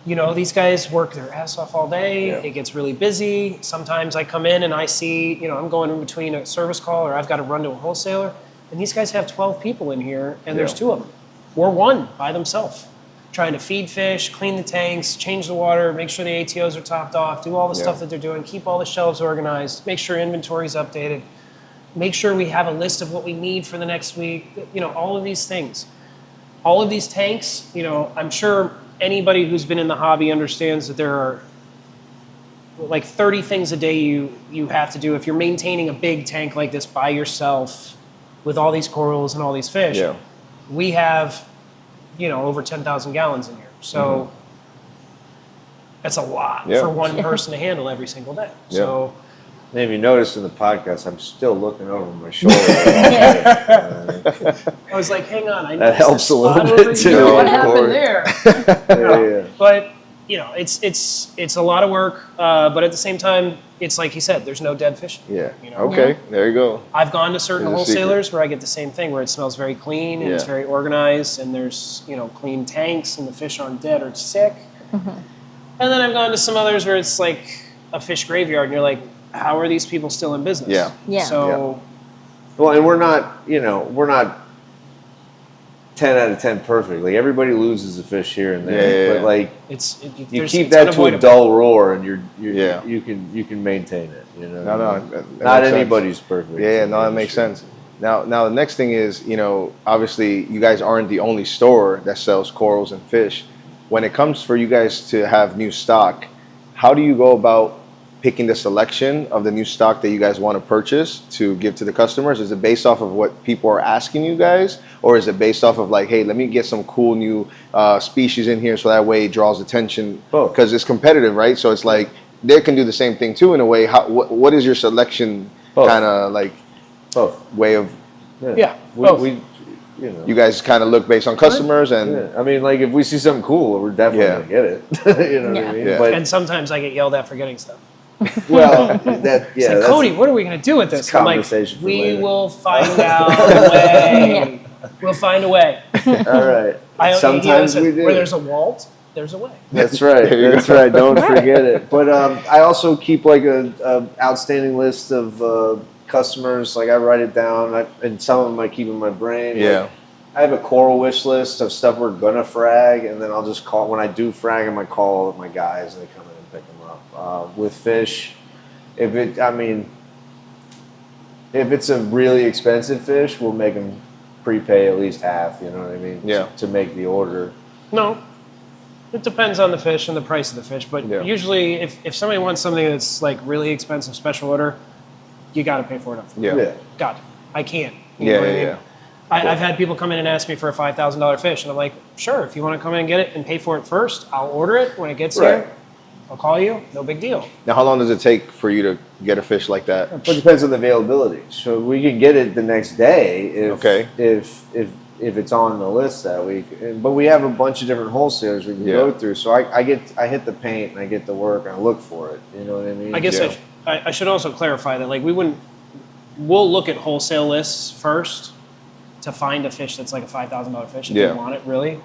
you know, these guys work their ass off all day. It gets really busy. Sometimes I come in and I see, you know, I'm going in between a service call or I've got to run to a wholesaler, and these guys have 12 people in here and there's 2 of them or 1 by themselves trying to feed fish, clean the tanks, change the water, make sure the ATOs are topped off, do all the stuff that they're doing, keep all the shelves organized, make sure inventory's updated, make sure we have a list of what we need for the next week, you know, all of these things. All of these tanks, you know, I'm sure anybody who's been in the hobby understands that there are like 30 things a day you have to do if you're maintaining a big tank like this by yourself with all these corals and all these fish. Yeah. We have, you know, over 10,000 gallons in here. So that's a lot for one person to handle every single day. So And if you notice in the podcast, I'm still looking over my shoulder. I was like, hang on, I That helps a little bit too. Here. What Of happened course. there? But you know, it's a lot of work. But at the same time, it's like he said, there's no dead fish. Yeah. You know? Okay. There you go. I've gone to certain There's a secret. wholesalers where I get the same thing, where it smells very clean and it's Yeah. very organized, and there's, you know, clean tanks and the fish aren't dead or sick. And then I've gone to some others where it's like a fish graveyard, and you're like, how are these people still in business? Yeah. So Well, and we're not 10 out of 10 perfect. Like everybody loses a fish here and there, but like you keep that to a dull roar, and you can maintain it. You know, that not makes anybody's perfect. Yeah, no, that makes sense. Now the next thing is, you know, obviously you guys aren't the only store that sells corals and fish. When it comes for you guys to have new stock, how do you go about picking the selection of the new stock that you guys want to purchase to give to the customers? Is it based off of what people are asking you guys, or is it based off of like, hey, let me get some cool new species in here so that way it draws attention? Both. Because it's competitive, right? So it's like they can do the same thing too in a way. What is your selection kind of like way of? We you know. You guys kind of look based on customers and. Yeah. I mean, like if we see something cool, we're definitely gonna get it. You know what I mean? Yeah. But and sometimes I get yelled at for getting stuff. well, It's like, Cody, what are we going to do with this? I'm like, conversation for we later. will find out a way. We'll find a way. all right. Sometimes we do. Where there's a Walt, there's a way. That's right. That's right. Don't forget it. But I also keep like a outstanding list of customers. Like I write it down, and some of them I keep in my brain. Yeah. I have a coral wish list of stuff we're gonna frag, and then I'll just call when I do frag them. I call my guys, and they come in and pick them up. With fish, if it's a really expensive fish, we'll make them prepay at least half. You know what I mean? Yeah. To make the order. No, it depends on the fish and the price of the fish. But Yeah. usually, if somebody wants something that's like really expensive special order, you got to pay for it up front. Yeah. God, I can't. You Yeah, know what I yeah, mean? yeah. I've had people come in and ask me for a $5,000 fish, and I'm like, sure, if you want to come in and get it and pay for it first, I'll order it when it gets Right. here. I'll call you. No big deal. Now, how long does it take for you to get a fish like that? It depends on the availability. So we can get it the next day if it's on the list that week. But we have a bunch of different wholesalers we can go through. So I hit the paint and I get the work and I look for it. You know what I mean? I guess Yeah. I should also clarify that like we'll look at wholesale lists first to find a fish that's like a $5,000 fish if Yeah. you want it really.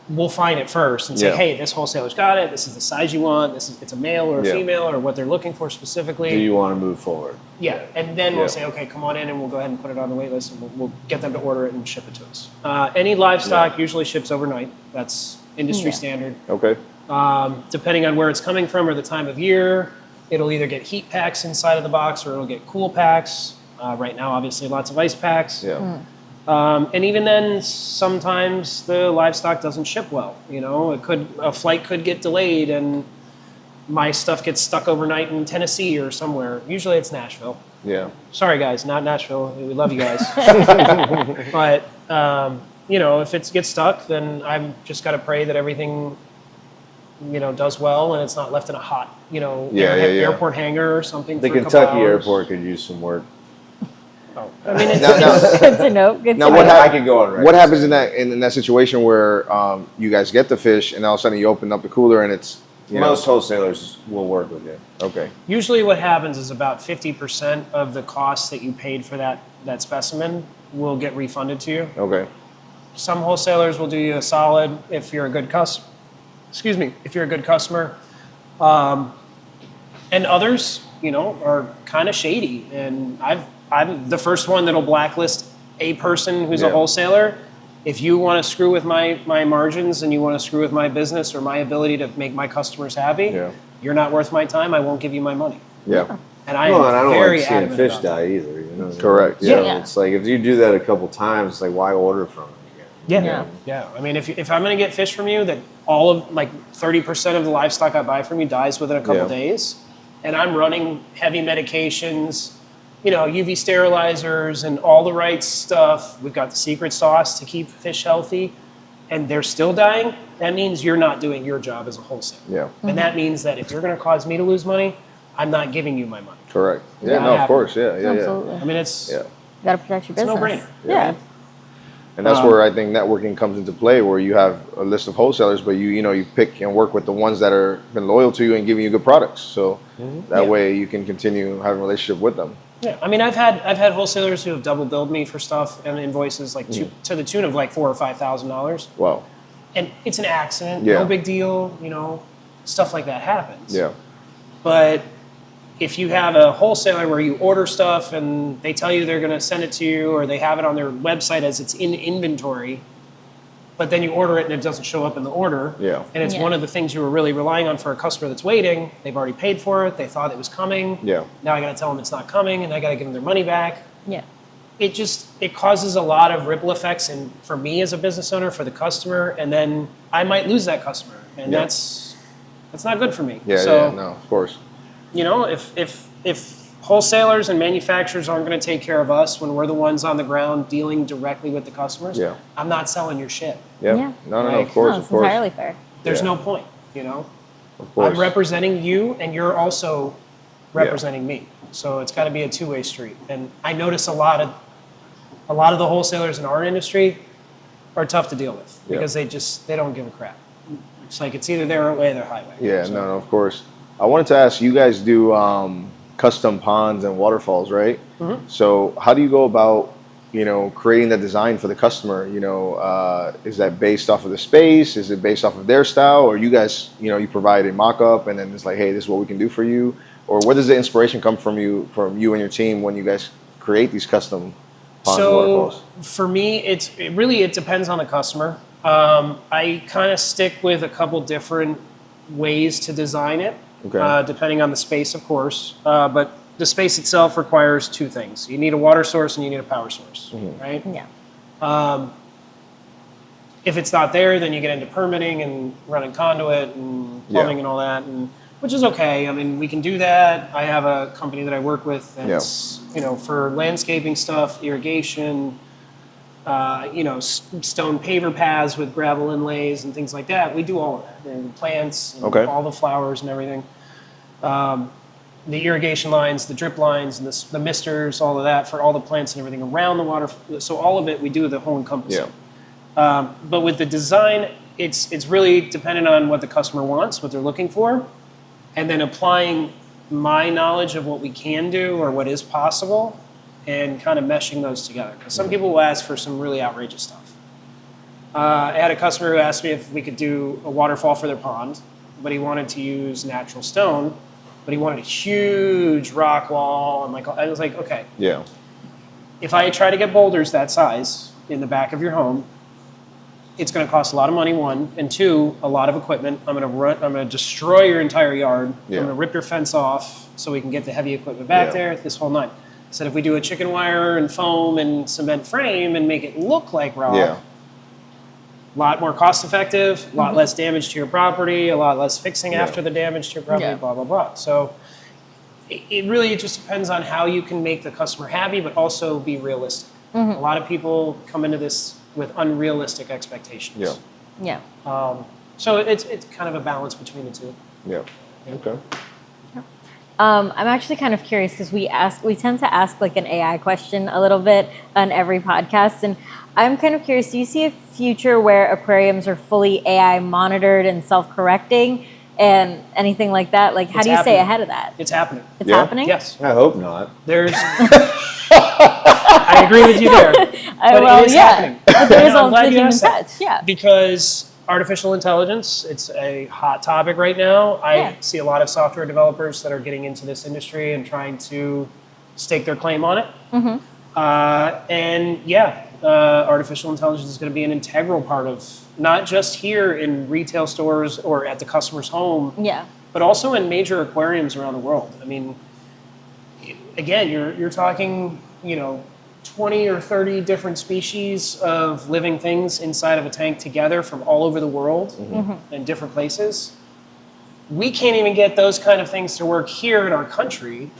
We'll find it first and say, Yeah. hey, this wholesaler's got it. This is the size you want. It's a male or a Yeah. female or what they're looking for specifically. Do you want to move forward? Yeah, and then Yeah. we'll say, okay, come on in, and we'll go ahead and put it on the wait list, and we'll get them to order it and ship it to us. Any livestock usually ships overnight. That's industry standard. Okay. Depending on where it's coming from or the time of year, it'll either get heat packs inside of the box or it'll get cool packs. Right now, obviously, lots of ice packs. Yeah. And even then, sometimes the livestock doesn't ship well. You know, a flight could get delayed, and my stuff gets stuck overnight in Tennessee or somewhere. Usually, it's Nashville. Yeah. Sorry, guys, not Nashville. We love you guys. But you know, if it gets stuck, then I've just got to pray that everything, you know, does well and it's not left in a hot, you know, airport hangar or something. The for a couple Kentucky hours. airport could use some work. Oh, I mean, it's, Now, Good to know. Good Now, to what know. I could go on record. what happens in that situation where you guys get the fish and all of a sudden you open up the cooler and it's Most wholesalers will work with you. okay. usually what happens is about 50% of the cost that you paid for that specimen will get refunded to you. Okay. Some wholesalers will do you a solid if you're a good customer. Excuse me, if you're a good customer. And others, you know, are kind of shady. And I'm the first one that'll blacklist a person who's a Yeah. wholesaler. If you want to screw with my margins and you want to screw with my business or my ability to make my customers happy, Yeah. you're not worth my time. I won't give you my money. Yeah. And I Well, am and I don't very like seeing adamant fish about that. die either. You know? Correct, So yeah. it's like if you do that a couple times, it's like why order from them again? Yeah. Yeah. I mean, if I'm going to get fish from you, that all of like 30% of the livestock I buy from you dies within a couple Yeah. days, and I'm running heavy medications, you know, UV sterilizers and all the right stuff. We've got the secret sauce to keep fish healthy, and they're still dying. That means you're not doing your job as a wholesaler. Yeah. And that means that if you're going to cause me to lose money, I'm not giving you my money. Correct. Yeah. Yeah, No. Of happy. course. Yeah. Yeah. Absolutely. I mean, it's Yeah. You got to protect your It's a business. no-brainer. Yeah. And that's where I think networking comes into play, where you have a list of wholesalers, but you pick and work with the ones that are been loyal to you and giving you good products. So that Yeah. way you can continue having a relationship with them. Yeah, I mean, I've had wholesalers who have double billed me for stuff and invoices like to the tune of like $4,000 or $5,000, Wow. and it's an accident, Yeah. no big deal, you know, stuff like that happens. Yeah. But if you have a wholesaler where you order stuff and they tell you they're going to send it to you, or they have it on their website as it's in inventory, but then you order it and it doesn't show up in the order, Yeah. and it's Yeah. one of the things you were really relying on for a customer that's waiting. They've already paid for it. They thought it was coming. Yeah. Now I got to tell them it's not coming, and I got to give them their money back. Yeah. It causes a lot of ripple effects, and for me as a business owner, for the customer, and then I might lose that customer, and Yeah. that's not good for me. Yeah. So Yeah. No. Of course. you know, if wholesalers and manufacturers aren't going to take care of us when we're the ones on the ground dealing directly with the customers, Yeah. I'm not selling your shit. Yeah. Yeah. No. No. No. Like, Of course. No, Of it's course. entirely fair. There's Yeah. no point, you know. Of course. I'm representing you, and you're also representing me. So it's got to be a two-way street. And I notice a lot of the wholesalers in our industry are tough to deal with Yeah. because they don't give a crap. It's like it's either their way or their highway. Yeah. So- No. No. Of course. I wanted to ask, you guys do custom ponds and waterfalls, right? Mhm. So how do you go about, creating the design for the customer? Is that based off of the space? Is it based off of their style? Or you guys, you provide a mock-up and then it's like, hey, this is what we can do for you? Or where does the inspiration come from you and your team when you guys create these custom ponds, So waterfalls? for me, it depends on the customer. I kind of stick with a couple different ways to design it, Okay. depending on the space, of course. But the space itself requires two things: you need a water source and you need a power source, right? Yeah. If it's not there, then you get into permitting and running conduit and plumbing and all that, and which is okay. I mean, we can do that. I have a company that I work with that's for landscaping stuff, irrigation, stone paver paths with gravel inlays and things like that. We do all of that, and plants, and all the flowers and everything. The irrigation lines, the drip lines, and the misters, all of that for all the plants and everything around the water. So all of it, we do the whole encompassing. But with the design, it's really dependent on what the customer wants, what they're looking for, and then applying my knowledge of what we can do or what is possible and kind of meshing those together. Because some people will ask for some really outrageous stuff. I had a customer who asked me if we could do a waterfall for their pond, but he wanted to use natural stone, but he wanted a huge rock wall. And I was like, okay. Yeah. If I try to get boulders that size in the back of your home, it's going to cost a lot of money, one, and two, a lot of equipment. I'm going to destroy your entire yard. Yeah. I'm going to rip your fence off so we can get the heavy equipment back there, this whole nine. I said, if we do a chicken wire and foam and cement frame and make it look like rock, a lot more cost effective, a lot less damage to your property, a lot less fixing after the damage to your property, blah, blah, blah. So it really just depends on how you can make the customer happy, but also be realistic. A lot of people come into this with unrealistic expectations. Yeah. So it's kind of a balance between the two. Yeah. Okay. I'm actually kind of curious because we tend to ask like an AI question a little bit on every podcast, and I'm kind of curious, do you see a future where aquariums are fully AI monitored and self-correcting and anything like that? Like, how do you stay ahead of that? It's happening. It's happening? Yes. I hope not. There's... I agree with you there. But it is happening. But there is I'm also glad the you human asked that. touch. Yeah. Because artificial intelligence, it's a hot topic right now. I see a lot of software developers that are getting into this industry and trying to stake their claim on it. Artificial intelligence is going to be an integral part of not just here in retail stores or at the customer's home, but also in major aquariums around the world. I mean, again, you're talking, 20 or 30 different species of living things inside of a tank together from all over the world in different places. We can't even get those kind of things to work here in our country.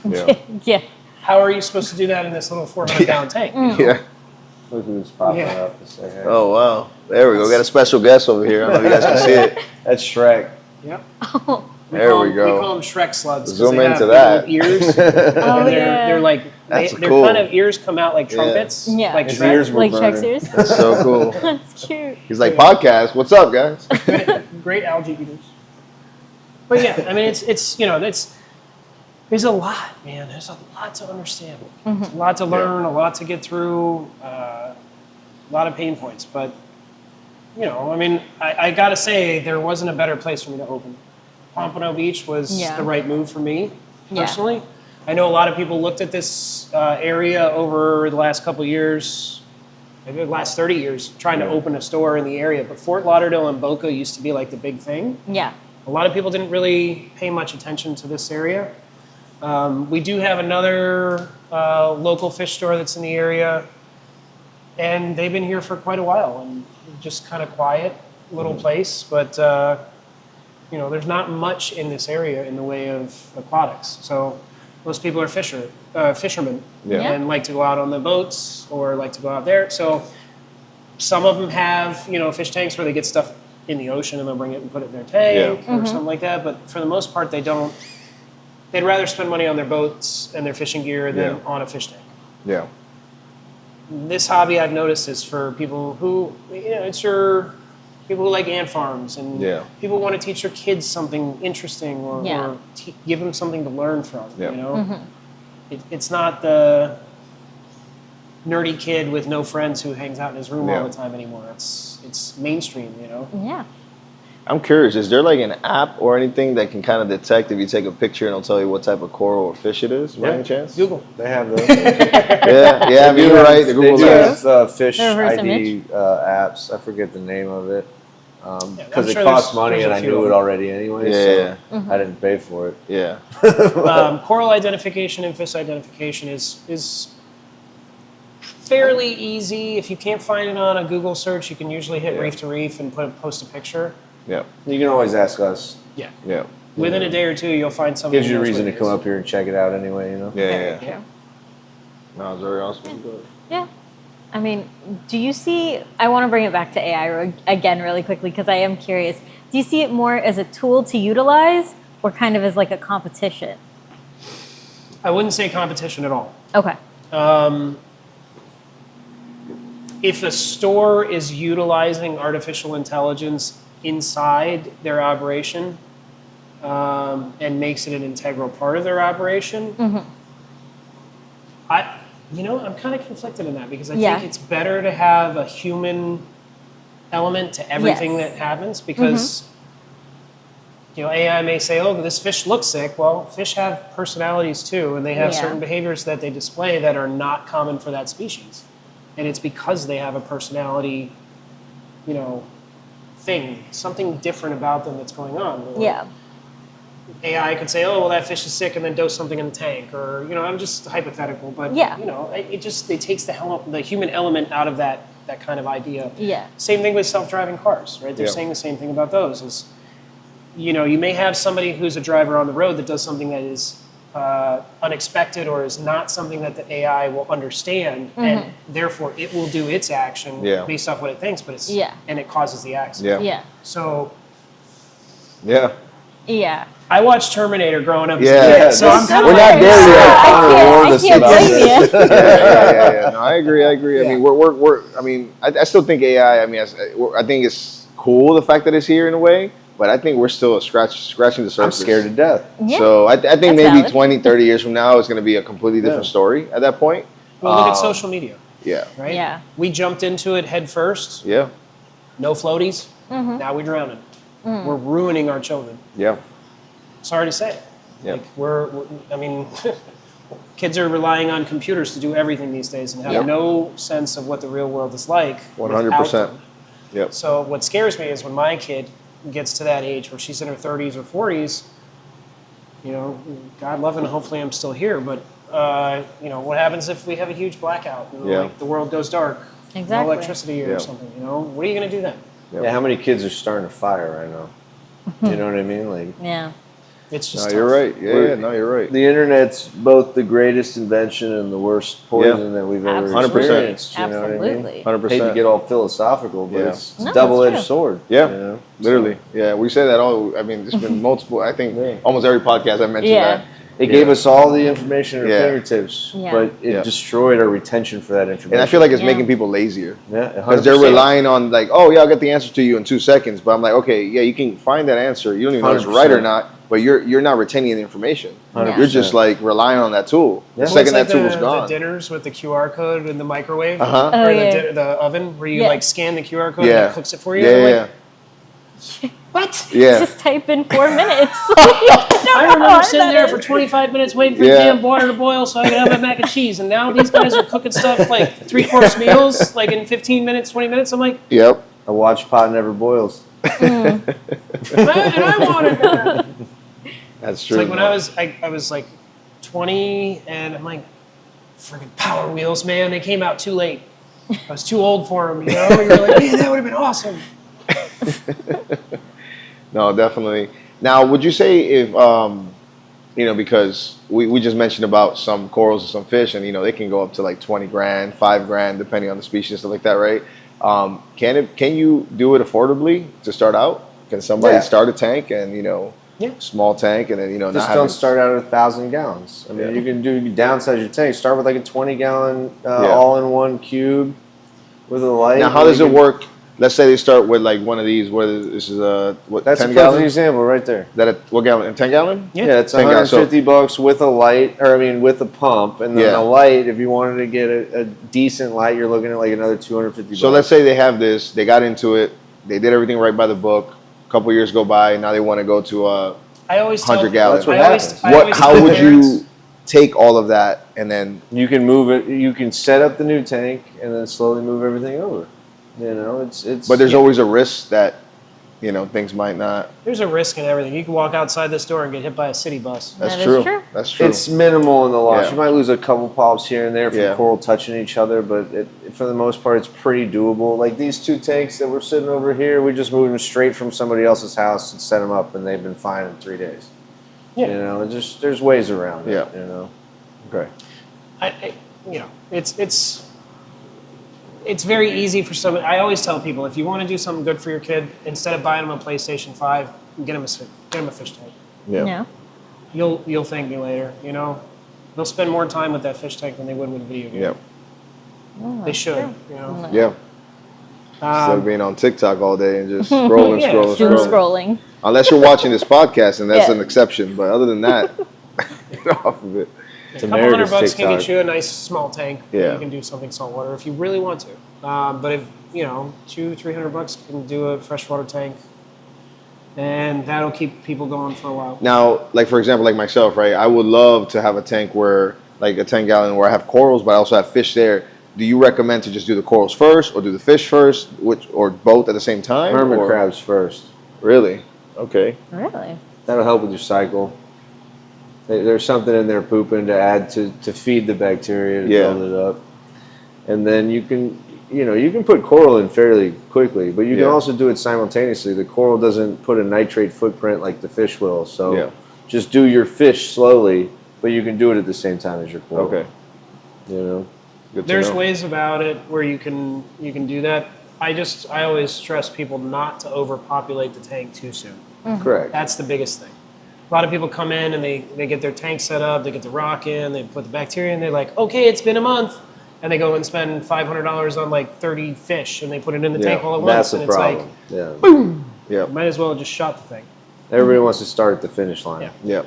Yeah. How are you supposed to do that in this little 400-gallon tank? Yeah. Look who's popping up to say hey. Oh, wow. There we go. Got a special guest over here. I don't know if you guys can see it. That's Shrek. Yep. There we go. We call them Shrek slugs. Zoom they into have that. Ears. They're like, their cool. kind of ears come out like trumpets. Yeah. Like His Shrek. ears were Like burning. Shrek's ears? That's so cool. That's cute. He's like, podcast. What's up, guys? Great algae eaters. But yeah, I mean, it's there's a lot, man. There's a lot to understand. There's a lot to learn, a lot to get through, a lot of pain points. But, I mean, I got to say, there wasn't a better place for me to open. Pompano Beach was the right move for me, personally. I know a lot of people looked at this area over the last couple of years, maybe the last 30 years, trying to open a store in the area. But Fort Lauderdale and Boca used to be like the big thing. Yeah. A lot of people didn't really pay much attention to this area. We do have another local fish store that's in the area, and they've been here for quite a while, and just kind of quiet little place. But there's not much in this area in the way of aquatics. So most people are fishermen, and like to go out on the boats or like to go out there. So some of them have fish tanks where they get stuff in the ocean and they'll bring it and put it in their tank or something like that. But for the most part, they don't. They'd rather spend money on their boats and their fishing gear than on a fish tank. Yeah. This hobby I've noticed is for people who, people who like ant farms and people who want to teach their kids something interesting or give them something to learn from, It's not the nerdy kid with no friends who hangs out in his room all the time anymore. It's mainstream, Yeah. I'm curious, is there like an app or anything that can kind of detect if you take a picture and it'll tell you what type of coral or fish it is, by any chance? Google. They have those. Yeah, I mean, you're right. The They Google do Lens. have fish Reverse ID apps. I forget the name of it. I'm Because sure it costs there's money and a I few knew of it them. already anyway, Yeah. so I didn't pay for it. Yeah. Coral identification and fish identification is fairly easy. If you can't find it on a Google search, you can usually hit Reef to Reef and post a picture. Yeah. You can always ask us. Yeah. Yeah. Within a day or two, you'll find something. Gives you a who knows reason what to it come is. up here and check it out anyway, you know? Yeah. Yeah. No, it's very awesome. Yeah. I mean, do you see, I want to bring it back to AI again really quickly because I am curious. Do you see it more as a tool to utilize or kind of as like a competition? I wouldn't say competition at all. Okay. If a store is utilizing artificial intelligence inside their operation and makes it an integral part of their operation, I'm kind of conflicted in that because I think it's better to have a human element to everything that happens because AI may say, oh, this fish looks sick. Well, fish have personalities too, and they have certain behaviors that they display that are not common for that species. And it's because they have a personality, thing, something different about them that's going on. Yeah. AI could say, oh, well, that fish is sick, and then dose something in the tank, or I'm just hypothetical, but it takes the human element out of that kind of idea. Yeah. Same thing with self-driving cars, right? They're saying the same thing about those. Is you may have somebody who's a driver on the road that does something that is unexpected or is not something that the AI will understand, and therefore it will do its action based off what it thinks, but it's and it causes the accident. Yeah. So. Yeah. Yeah. I watched Terminator growing up as a Yeah. kid, so I'm kind We're of not there yet. I can't blame you. Yeah. No, I agree. I mean, we're. I mean, I still think AI. I mean, I think it's cool the fact that it's here in a way, but I think we're still scratching the surface. I'm scared to death. Yeah. So I think That's maybe valid. 20, 30 years from now, it's going to be a completely different story at that point. Well, look at social media, Yeah. right? Yeah. We jumped into it head first. Yeah. No floaties. Now we're drowning. We're ruining our children. Yeah. Sorry to say. Yeah. Like kids are relying on computers to do everything these days and have no sense of what the real world is like. 100%. them. Yep. So what scares me is when my kid gets to that age where she's in her 30s or 40s, God love and hopefully I'm still here, but what happens if we have a huge blackout? Like the world goes dark, Exactly. no electricity or something. What are you going to do then? Yeah, how many kids are starting a fire right now? You know what I mean? Like, Yeah. It's just No, you're tough. right. Yeah. No, you're right. the internet's both the greatest invention and the worst poison that we've ever 100%. experienced. You know what I mean? Absolutely. 100%. Hate to get all philosophical, but it's No, a that's double-edged true. sword. Yeah. You know? Literally. Yeah. We say that all. I mean, there's been multiple. I think almost every podcast I mentioned that. It gave us all the information at our Yeah. fingertips, Yeah. but it destroyed our retention for that information. And I feel like it's Yeah. making people lazier. Yeah, Because they're relying on like, oh yeah, I'll get the answer to you in 2 seconds. But I'm like, okay, yeah, you can find that answer. You don't even know if it's right or 100%. not, but you're not retaining the information. 100%. You're just like relying on that tool. The Well, second it's like that tool's the gone. dinners with the QR code in the microwave, Uh-huh. Oh, or yeah. the oven where you Yeah. like scan the QR code Yeah. and it cooks it for you. Yeah, I'm yeah, like, what? yeah. Just type in 4 minutes. I remember sitting there for 25 minutes waiting for the Yeah. damn water to boil so I could have my mac and cheese. And now these guys are cooking stuff like 3-course meals, like in 15 minutes, 20 minutes. I'm like, Yep. A watch pot never boils. and I wanted that. That's It's true. like when I was like 20 and I'm like, friggin' Power Wheels, man, they came out too late. I was too old for them, You're like, man, that would have been awesome. No, definitely. Now, would you say if because we just mentioned about some corals and some fish, and they can go up to like 20 grand, 5 grand, depending on the species and stuff like that, right? Can you do it affordably to start out? Can somebody start a tank and small tank and then Just don't start out at 1,000 gallons. I mean, you can downsize your tank. Start with like a 20-gallon all-in-one cube with a light. Now, how does it work? Let's say they start with like one of these. This is what? That's 10 a perfect gallons? example right there. What gallon? 10 gallon? Yeah. It's 10 gallons, so- $150 with a light, with a pump, and then a light. If you wanted to get a decent light, you're looking at like another $250. So let's say they have this. They got into it. They did everything right by the book. A couple years go by, now they want to go to a I always tell 100 gallon. That's what I always- happens. I always How tell would parents- you take all of that and then? You can move it. You can set up the new tank and then slowly move everything over. You know, it's. But there's always a risk that, you know, things might not. There's a risk in everything. You can walk outside this door and get hit by a city bus. That's That is true. true. That's true. It's minimal in the loss. Yeah. You might lose a couple polyps here and there from Yeah. coral touching each other, but for the most part, it's pretty doable. Like these 2 tanks that we're sitting over here, we just moved them straight from somebody else's house and set them up, and they've been fine in 3 days. Yeah. You know, there's ways around it. Yeah. You know. Okay. You know, it's very easy for somebody. I always tell people, if you want to do something good for your kid, instead of buying them a PlayStation 5, get them a fish tank. Yeah. You'll thank me later. You know, they'll spend more time with that fish tank than they would with a video game. Yeah. Oh, They that's should. true. You know. Yeah. Instead of being on TikTok all day and just scrolling, Yeah, scrolling, Doom scrolling. scrolling. Unless you're watching this podcast, and that's Yeah. an exception. But other than that, get off of it. A couple $100 America's bucks can get TikTok. you a nice small tank. Yeah. You can do something saltwater if you really want to. But if you know, $200-300 can do a freshwater tank, and that'll keep people going for a while. Now, like for example, like myself, right? I would love to have a tank where, like a 10-gallon, where I have corals, but I also have fish there. Do you recommend to just do the corals first, or do the fish first, or both at the same time? Hermit or? crabs first. Really? Okay. Really? That'll help with your cycle. There's something in there pooping to add to feed the bacteria to Yeah. build it up, and then you can put coral in fairly quickly, but you can Yeah. also do it simultaneously. The coral doesn't put a nitrate footprint like the fish will, so Yeah. just do your fish slowly, but you can do it at the same time as your coral. Okay. You know. Good to There's know. ways about it where you can do that. I always stress people not to overpopulate the tank too soon. Correct. That's the biggest thing. A lot of people come in and they get their tank set up, they get the rock in, they put the bacteria in, they're like, okay, it's been a month. And they go and spend $500 on like 30 fish and they put it in the tank all at once. That's the And it's problem. like, Yeah. boom! Yeah. Might as well have just shot the thing. Everybody wants to start at the finish line. Yeah. Yeah.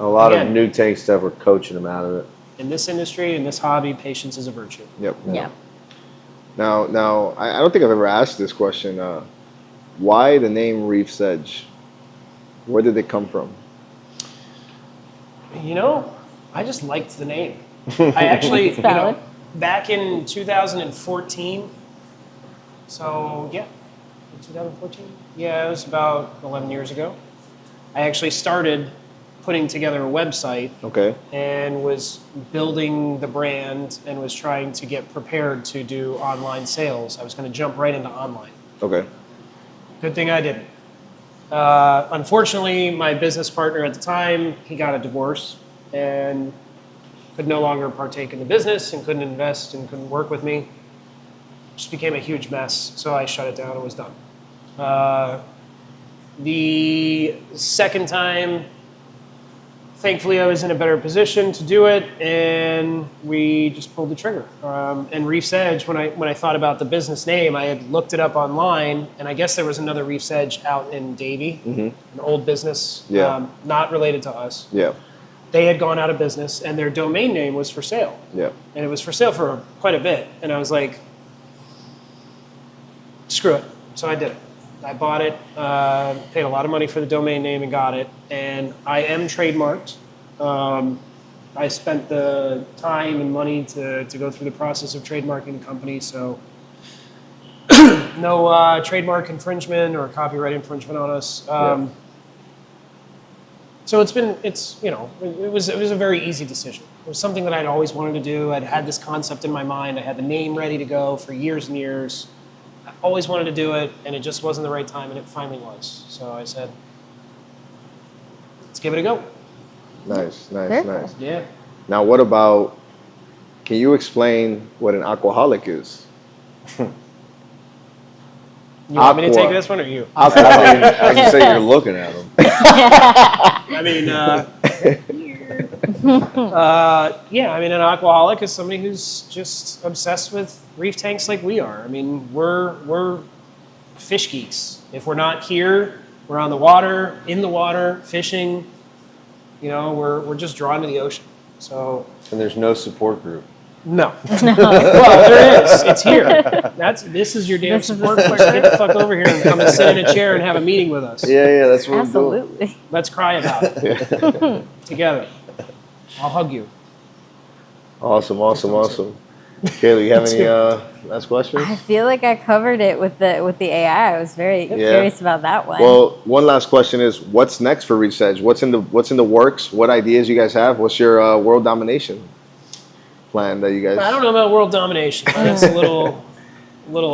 A lot of Again. new tank stuff, we're coaching them out of it. In this industry, in this hobby, patience is a virtue. Yep. Yeah. Now, I don't think I've ever asked this question. Why the name Reef Sedge? Where did it come from? You know, I just liked the name. I actually, you know, Valid. back in 2014, so yeah, 2014? Yeah, it was about 11 years ago. I actually started putting together a website Okay. and was building the brand and was trying to get prepared to do online sales. I was going to jump right into online. Okay. Good thing I didn't. Unfortunately, my business partner at the time, he got a divorce and could no longer partake in the business and couldn't invest and couldn't work with me. Just became a huge mess, so I shut it down and was done. The second time, thankfully, I was in a better position to do it, and we just pulled the trigger. And Reef's Edge, when I thought about the business name, I had looked it up online, and I guess there was another Reef's Edge out in Davie, an old business, Yeah. not related to us. Yeah. They had gone out of business, and their domain name was for sale. Yeah. And it was for sale for quite a bit. And I was like, screw it. So I did it. I bought it, paid a lot of money for the domain name and got it. And I am trademarked. I spent the time and money to go through the process of trademarking the company. So no trademark infringement or copyright infringement on us. So it was a very easy decision. It was something that I'd always wanted to do. I'd had this concept in my mind. I had the name ready to go for years and years. I always wanted to do it, and it just wasn't the right time, and it finally was. So I said, let's give it a go. Nice. Very cool. Nice. Yeah. Now, what about? Can you explain what an aquaholic is? You want me to Aqua. take this one or you? I can say you're looking at them. I mean, an aquaholic is somebody who's just obsessed with reef tanks like we are. I mean, we're fish geeks. If we're not here, we're on the water, in the water, fishing. You know, we're just drawn to the ocean. So And there's no support group. No. Well, there is. It's here. This is your damn This is support the player. Get the fuck over here and come and sit in a chair and have a meeting with us. Yeah, that's what we're doing. Absolutely. Let's cry about it together. I'll hug you. Awesome. Kayla, you have any last questions? I feel like I covered it with the AI. I was very curious about that one. Well, one last question is, what's next for Reef Edge? What's in the works? What ideas you guys have? What's your world domination plan that you guys? I don't know about world domination. That's a little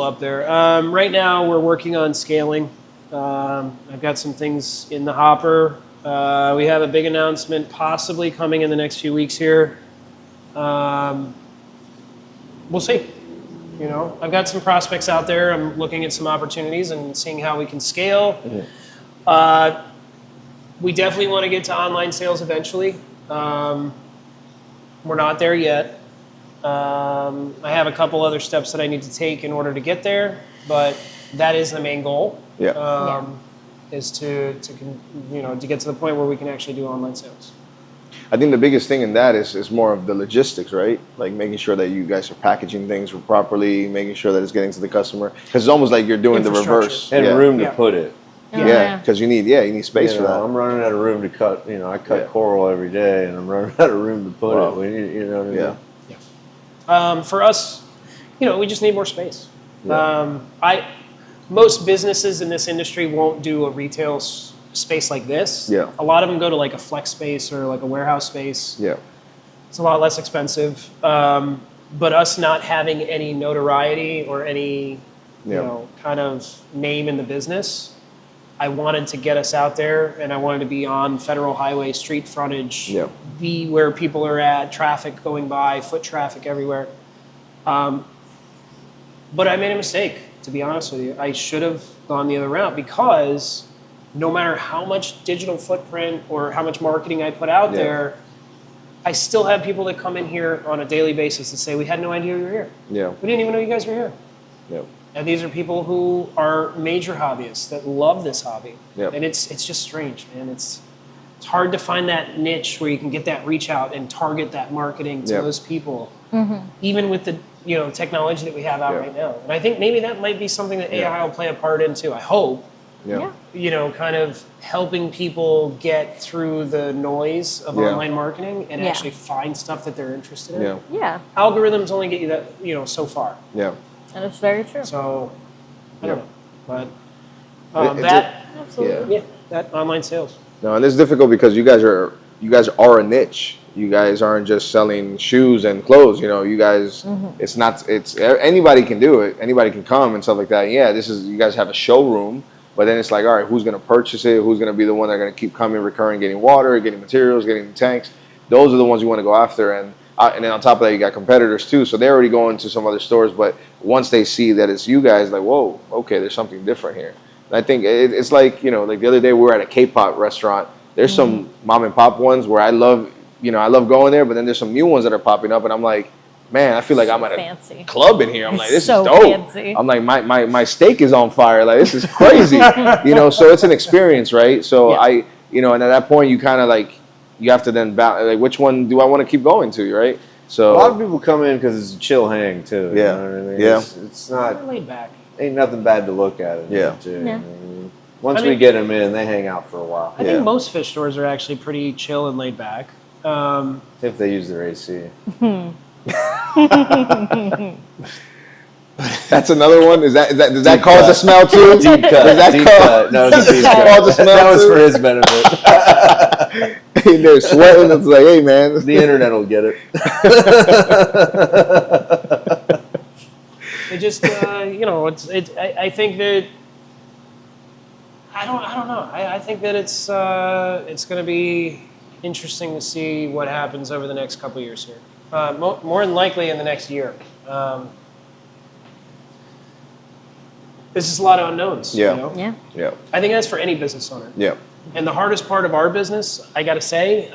up there. Right now, we're working on scaling. I've got some things in the hopper. We have a big announcement possibly coming in the next few weeks here. We'll see. You know, I've got some prospects out there. I'm looking at some opportunities and seeing how we can scale. We definitely want to get to online sales eventually. We're not there yet. I have a couple other steps that I need to take in order to get there, but that is the main goal. Is to get to the point where we can actually do online sales. I think the biggest thing in that is more of the logistics, right? Like making sure that you guys are packaging things properly, making sure that it's getting to the customer. Because it's almost like you're doing the reverse. And room to put it. Because you need space for that. I'm running out of room to cut. I cut coral every day, and I'm running out of room to put it. We need, you know what I mean? For us, we just need more space. Most businesses in this industry won't do a retail space like this. A lot of them go to like a flex space or like a warehouse space. It's a lot less expensive. But us not having any notoriety or any kind of name in the business, I wanted to get us out there, and I wanted to be on federal highway, street frontage, be where people are at, traffic going by, foot traffic everywhere. But I made a mistake, to be honest with you. I should have gone the other route, because no matter how much digital footprint or how much marketing I put out there, I still have people that come in here on a daily basis and say, we had no idea you were here. We didn't even know you guys were here. And these are people who are major hobbyists that love this hobby. And it's just strange, man. It's hard to find that niche where you can get that reach out and target that marketing to those people, even with the technology that we have out right now. And I think maybe that might be something that AI will play a part in too. I hope. Kind of helping people get through the noise of online marketing and actually find stuff that they're interested in. Algorithms only get you that, so far. And it's very true. So, I don't know. But absolutely. That online sales. No, and it's difficult because you guys are a niche. You guys aren't just selling shoes and clothes. You guys, it's anybody can do it. Anybody can come and stuff like that. You guys have a showroom. But then it's like, all right, who's going to purchase it? Who's going to be the one that's going to keep coming, recurring, getting water, getting materials, getting the tanks? Those are the ones you want to go after. And then on top of that, you got competitors too. So they're already going to some other stores. But once they see that it's you guys, like, whoa, okay, there's something different here. And I think it's like, like the other day we were at a K-pop restaurant. There's some mom and pop ones where I love going there. But then there's some new ones that are popping up. And I'm like, man, I feel like I'm at a club in here. I'm like, this is dope. Fancy. I'm like, my steak is on fire. Like, this is crazy. So it's an experience, right? So and at that point, you kind of like, you have to then balance, like, which one do I want to keep going to, right? So a lot of people come in because it's a chill hang too. You know what I mean? It's not laid back. Ain't nothing bad to look at it. Once we get them in, they hang out for a while. I think most fish stores are actually pretty chill and laid back. If they use their AC. That's another one. Does that cause a smell too? Deep cut. No, it's a deep cut. That was for his benefit. They're sweating. It's like, hey, man. The internet will get it. It just, I think that, I don't know. I think that it's going to be interesting to see what happens over the next couple of years here. More than likely in the next year. There's just a lot of unknowns. Yeah. I think that's for any business owner. And the hardest part of our business, I got to say,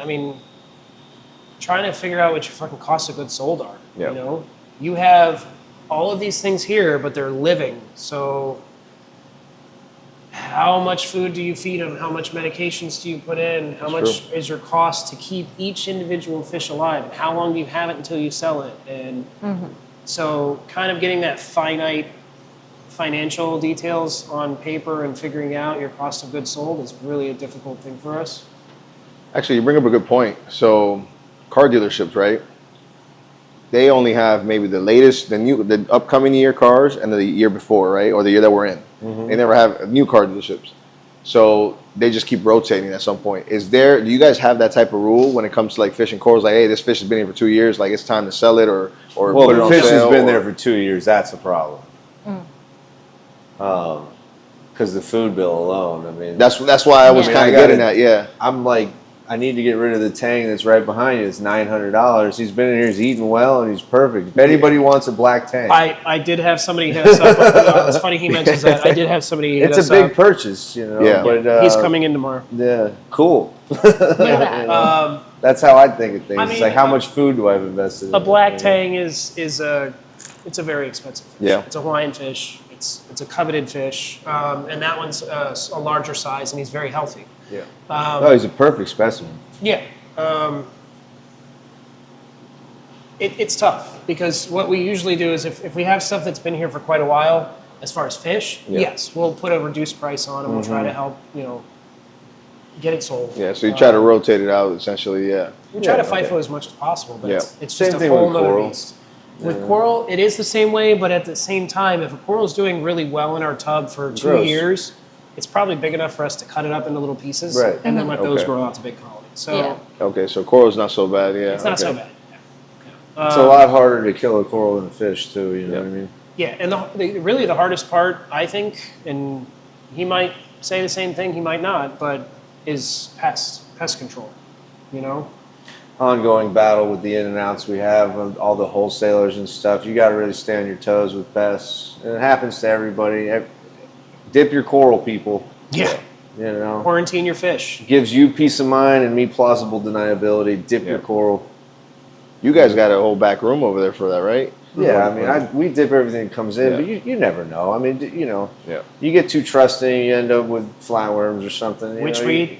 trying to figure out what your fucking cost of goods sold are. You have all of these things here, but they're living. So how much food do you feed them? How much medications do you put in? How much is your cost to keep each individual fish alive? And how long do you have it until you sell it? And so kind of getting that finite financial details on paper and figuring out your cost of goods sold is really a difficult thing for us. Actually, you bring up a good point. So, car dealerships, right? They only have maybe the latest, the upcoming year cars and the year before, right? Or the year that we're in. They never have new car dealerships. So they just keep rotating at some point. Do you guys have that type of rule when it comes to like fish and corals? Like, hey, this fish has been here for 2 years, like it's time to sell it or Well, put it the on fish sale? has been there for 2 years. That's a problem. Because the food bill alone, I mean, That's why I was Yeah. kind of getting at, yeah. I'm like, I need to get rid of the tang that's right behind you. It's $900. He's been in here, he's eating well, and he's perfect. If anybody wants a black tang, I did have somebody hit us up. It's funny he mentions that. I did have somebody hit it's us a big up. purchase, you know. Yeah. But He's coming in tomorrow. Yeah, cool. Yeah. That's how I think of things. I It's mean, like, how much food do I have invested in? A black it? tang is a very expensive fish. Yeah. It's a Hawaiian fish. It's a coveted fish, and that one's a larger size, and he's very healthy. Yeah. Oh, he's a perfect specimen. Yeah. It's tough because what we usually do is if we have stuff that's been here for quite a while, as far as fish, yes, we'll put a reduced price on and we'll try to help, get it sold. Yeah, so you try to rotate it out essentially, yeah. We try to okay. FIFO as much as possible, but Yeah. it's Same just a thing whole with nother coral. beast. With coral, it is the same way, but at the same time, if a coral is doing really well in our tub for 2 Gross. years, it's probably big enough for us to cut it up into little pieces Right. and then let those Okay. grow out to big colonies. So Yeah. Okay, so coral's not so bad, yeah. it's not okay. so bad. Yeah. It's a lot harder to kill a coral than a fish, too. You know what I mean? Yeah, and really the hardest part, I think, and he might say the same thing, he might not, but is pest control. Ongoing battle with the in and outs we have of all the wholesalers and stuff. You got to really stay on your toes with pests. And it happens to everybody. Dip your coral, people. Yeah. You know, Quarantine your fish. gives you peace of mind and me plausible deniability. Dip your coral. You guys got a whole back room over there for that, right? Yeah, I mean, we dip everything that comes in, Yeah. but you never know. I mean, Yeah. you get too trusting, you end up with flatworms or something. You Which know, we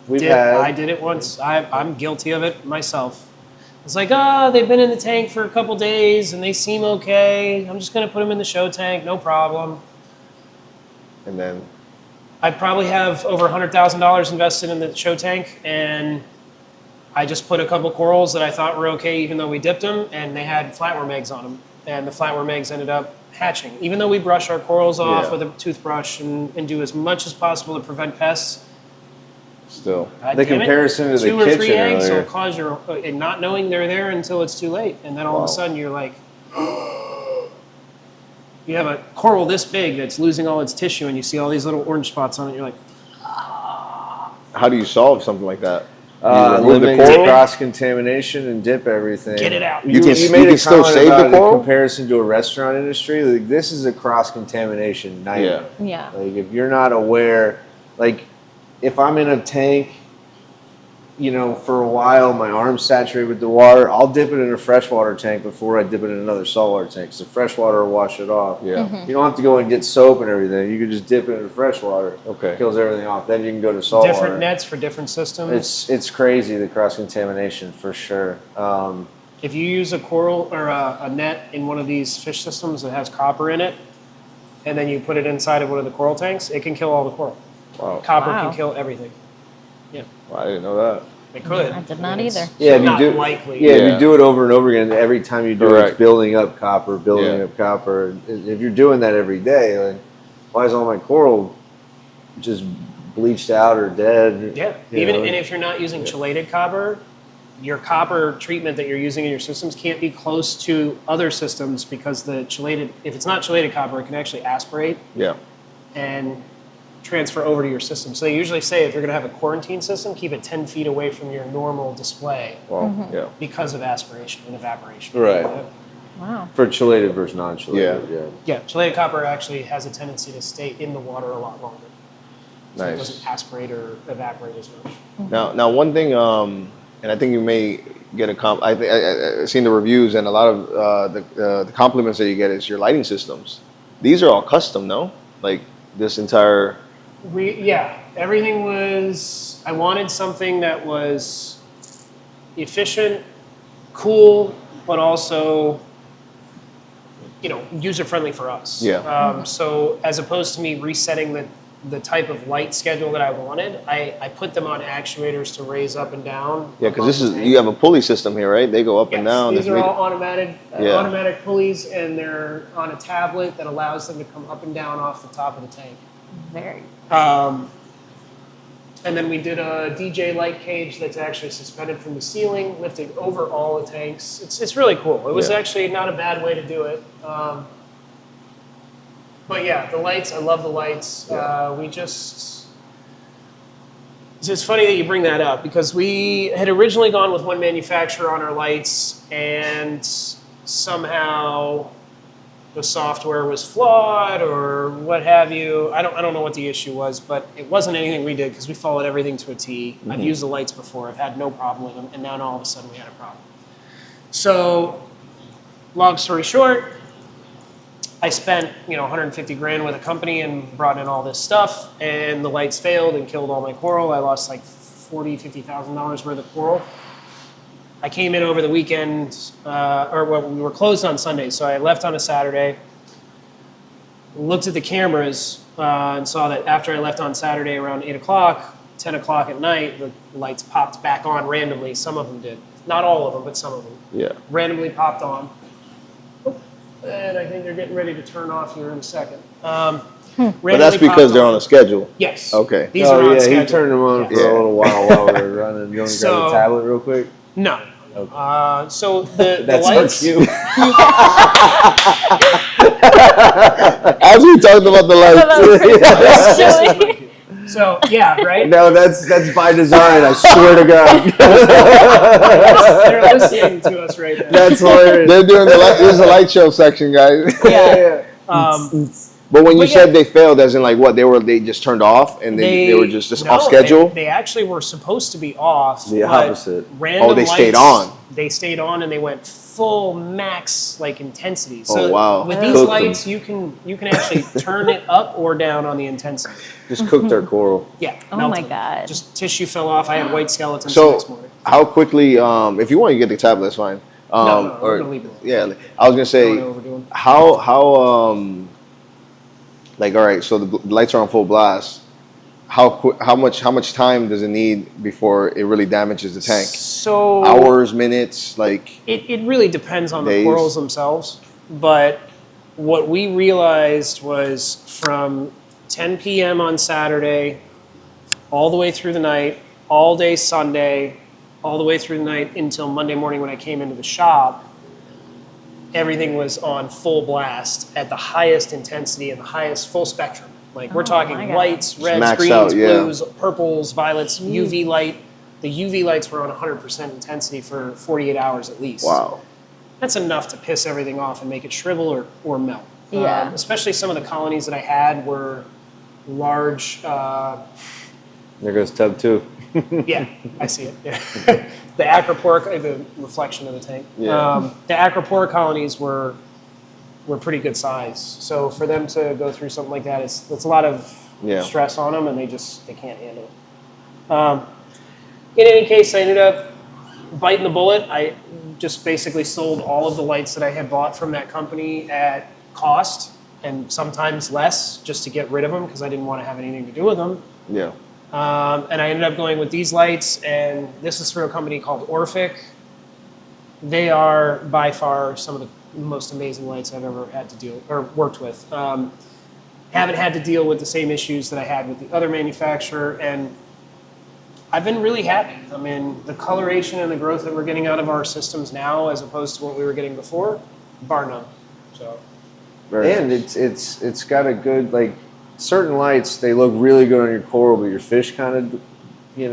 we've had. I did it once. I'm guilty of it myself. It's like, they've been in the tank for a couple days and they seem okay. I'm just going to put them in the show tank, no problem. And then I probably have over $100,000 invested in the show tank, and I just put a couple corals that I thought were okay, even though we dipped them, and they had flatworm eggs on them. And the flatworm eggs ended up hatching. Even though we brush our corals off Yeah. with a toothbrush and do as much as possible to prevent pests, still. God The damn it, comparison to the 2 or 3 kitchen eggs earlier. will cause your and not knowing they're there until it's too late, and then all of a sudden you're like, you have a coral this big that's losing all its tissue, and you see all these little orange spots on it. You're like, How do you solve something like that? You remove the Eliminate coral? cross contamination and dip everything. get it out. You can- made you a can still comment save the about coral? in comparison to a restaurant industry. Like, this is a cross contamination nightmare. Yeah. Like, if you're not aware, like if I'm in a tank, for a while, my arm's saturated with the water, I'll dip it in a freshwater tank before I dip it in another saltwater tank. So freshwater will wash it off. Yeah. You don't have to go and get soap and everything. You can just dip it in freshwater. Okay. Kills everything off. Then you can go to saltwater. Different nets for different systems. It's crazy, the cross contamination for sure. If you use a coral or a net in one of these fish systems that has copper in it, and then you put it inside of one of the coral tanks, it can kill all the coral. Wow. Copper Wow. can kill everything. Yeah, I didn't know that. it could. I did not It's either. Yeah, if you not do- likely. Yeah, if Yeah. you do it over and over again, every time you do it, Correct. it's building up copper, building Yeah. up copper. If you're doing that every day, like, why is all my coral just bleached out or dead? Yeah. You Even know? and if you're not using chelated copper, your copper treatment that you're using in your systems can't be close to other systems because if it's not chelated copper, it can actually aspirate Yeah. and transfer over to your system. So they usually say if you're going to have a quarantine system, keep it 10 feet away from your normal display Well, yeah. because of aspiration and evaporation. Right. Wow. For chelated versus non-chelated, yeah. Yeah, chelated copper actually has a tendency to stay in the water a lot longer. So it Nice. doesn't aspirate or evaporate as much. Now one thing, and I think you may get I've seen the reviews, and a lot of the compliments that you get is your lighting systems. These are all custom, no? Like this entire Everything was. I wanted something that was efficient, cool, but also, user friendly for us. Yeah. So as opposed to me resetting the type of light schedule that I wanted, I put them on actuators to raise up and down. Yeah, because you have a pulley system here, right? They go up and down. These are all automatic pulleys, and they're on a tablet that allows them to come up and down off the top of the tank. Very. And then we did a DJ light cage that's actually suspended from the ceiling, lifting over all the tanks. It's really cool. It was actually not a bad way to do it. But yeah, the lights, I love the lights. Yeah. It's funny that you bring that up because we had originally gone with one manufacturer on our lights, and somehow the software was flawed or what have you. I don't know what the issue was, but it wasn't anything we did because we followed everything to a T. Mm-hmm. I've used the lights before. I've had no problem with them, and now all of a sudden we had a problem. So, long story short, I spent 150 grand with a company and brought in all this stuff, and the lights failed and killed all my coral. I lost like $50,000 worth of coral. I came in over the weekend, we were closed on Sunday, so I left on a Saturday, looked at the cameras, and saw that after I left on Saturday around 8 o'clock, 10 o'clock at night, the lights popped back on randomly. Some of them did. Not all of them, but some of them. Yeah. Randomly popped on. And I think they're getting ready to turn off here in a second. But that's because they're on a schedule. Yes. Okay. These are on he schedule. turned them on for a little while we were running. You want to grab the tablet real quick? No. Okay. So the That's lights. our cue. As we talked about the lights. So yeah, right. No, that's by design. I swear to God. They're listening to us right now. That's hilarious. They're doing this is a light show section, guys. Yeah. But when you said they failed, as in like what they just turned off and they were just off schedule. They actually were supposed to be off. The but opposite. Random they stayed lights, on. They stayed on and they went full max intensity. So wow. with these Cooked lights, you can actually turn it up or down on the intensity. Just cooked our coral. Yeah. Oh melted. my God. Just tissue fell off. I had white skeletons the So next morning. how quickly? If you want to get the tablet, that's fine. No, we're gonna leave it. Yeah, I was gonna say Don't overdo it. how like all right, so the lights are on full blast. How much time does it need before it really damages the tank? So Hours, minutes, like it really depends on the days? corals themselves. But what we realized was from 10 p.m. on Saturday, all the way through the night, all day Sunday, all the way through the night until Monday morning when I came into the shop, everything was on full blast at the highest intensity and the highest full spectrum. Like we're my talking God. whites, reds, maxed greens, out, yeah. blues, purples, violets, UV light. The UV lights were on 100% intensity for 48 hours at least. wow. That's enough to piss everything off and make it shrivel or melt. Yeah. Especially some of the colonies that I had were large. There goes tub 2. Yeah, I see it. Yeah. The acropora, the reflection of the tank. Yeah. The acropora colonies were pretty good size. So for them to go through something like that, it's a lot of stress on them, and they can't handle it. In any case, I ended up biting the bullet. I just basically sold all of the lights that I had bought from that company at cost, and sometimes less, just to get rid of them because I didn't want to have anything to do with them. Yeah. And I ended up going with these lights, and this is through a company called Orphic. They are by far some of the most amazing lights I've ever had to deal or worked with. Haven't had to deal with the same issues that I had with the other manufacturer, and I've been really happy. I mean, the coloration and the growth that we're getting out of our systems now, as opposed to what we were getting before, bar none. So, And it's got a good, like, certain lights, they look really good on your coral, but your fish kind of,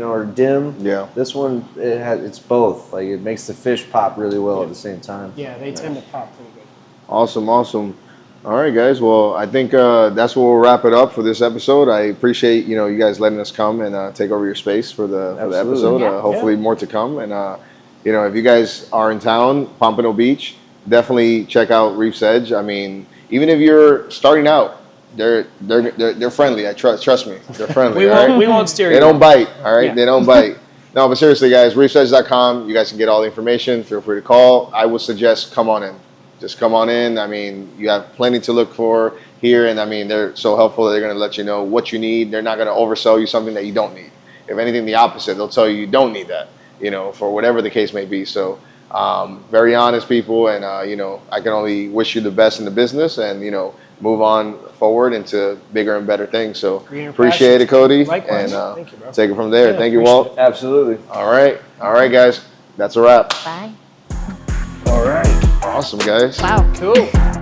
are dim. Yeah. This one, it's both. Like, it makes the fish pop really well at the same time. yeah, they tend to pop pretty good. Awesome. All right, guys. Well, I think that's where we'll wrap it up for this episode. I appreciate you guys letting us come and take over your space for the episode. Yeah. Hopefully, more to come. And if you guys are in town, Pompano Beach, definitely check out Reef's Edge. I mean, even if you're starting out, they're friendly. I trust me. They're friendly. We all won't right? we won't steer They you. don't bite. All right, Yeah. they don't bite. No, but seriously, guys, reefsedge.com. You guys can get all the information. Feel free to call. I would suggest come on in. Just come on in. I mean, you have plenty to look for here, and I mean, they're so helpful that they're going to let you know what you need. They're not going to oversell you something that you don't need. If anything, the opposite. They'll tell you don't need that, you know, for whatever the case may be. So, very honest people, and, you know, I can only wish you the best in the business and, you know, move on forward into bigger and better things. So, Greener appreciate it, pastures. Cody. Likewise. And Thank you, bro. take it from there. Yeah, Thank you, appreciate Walt. it. Absolutely. All right, guys. That's a wrap. Bye. All right. Awesome, guys. Wow. Cool.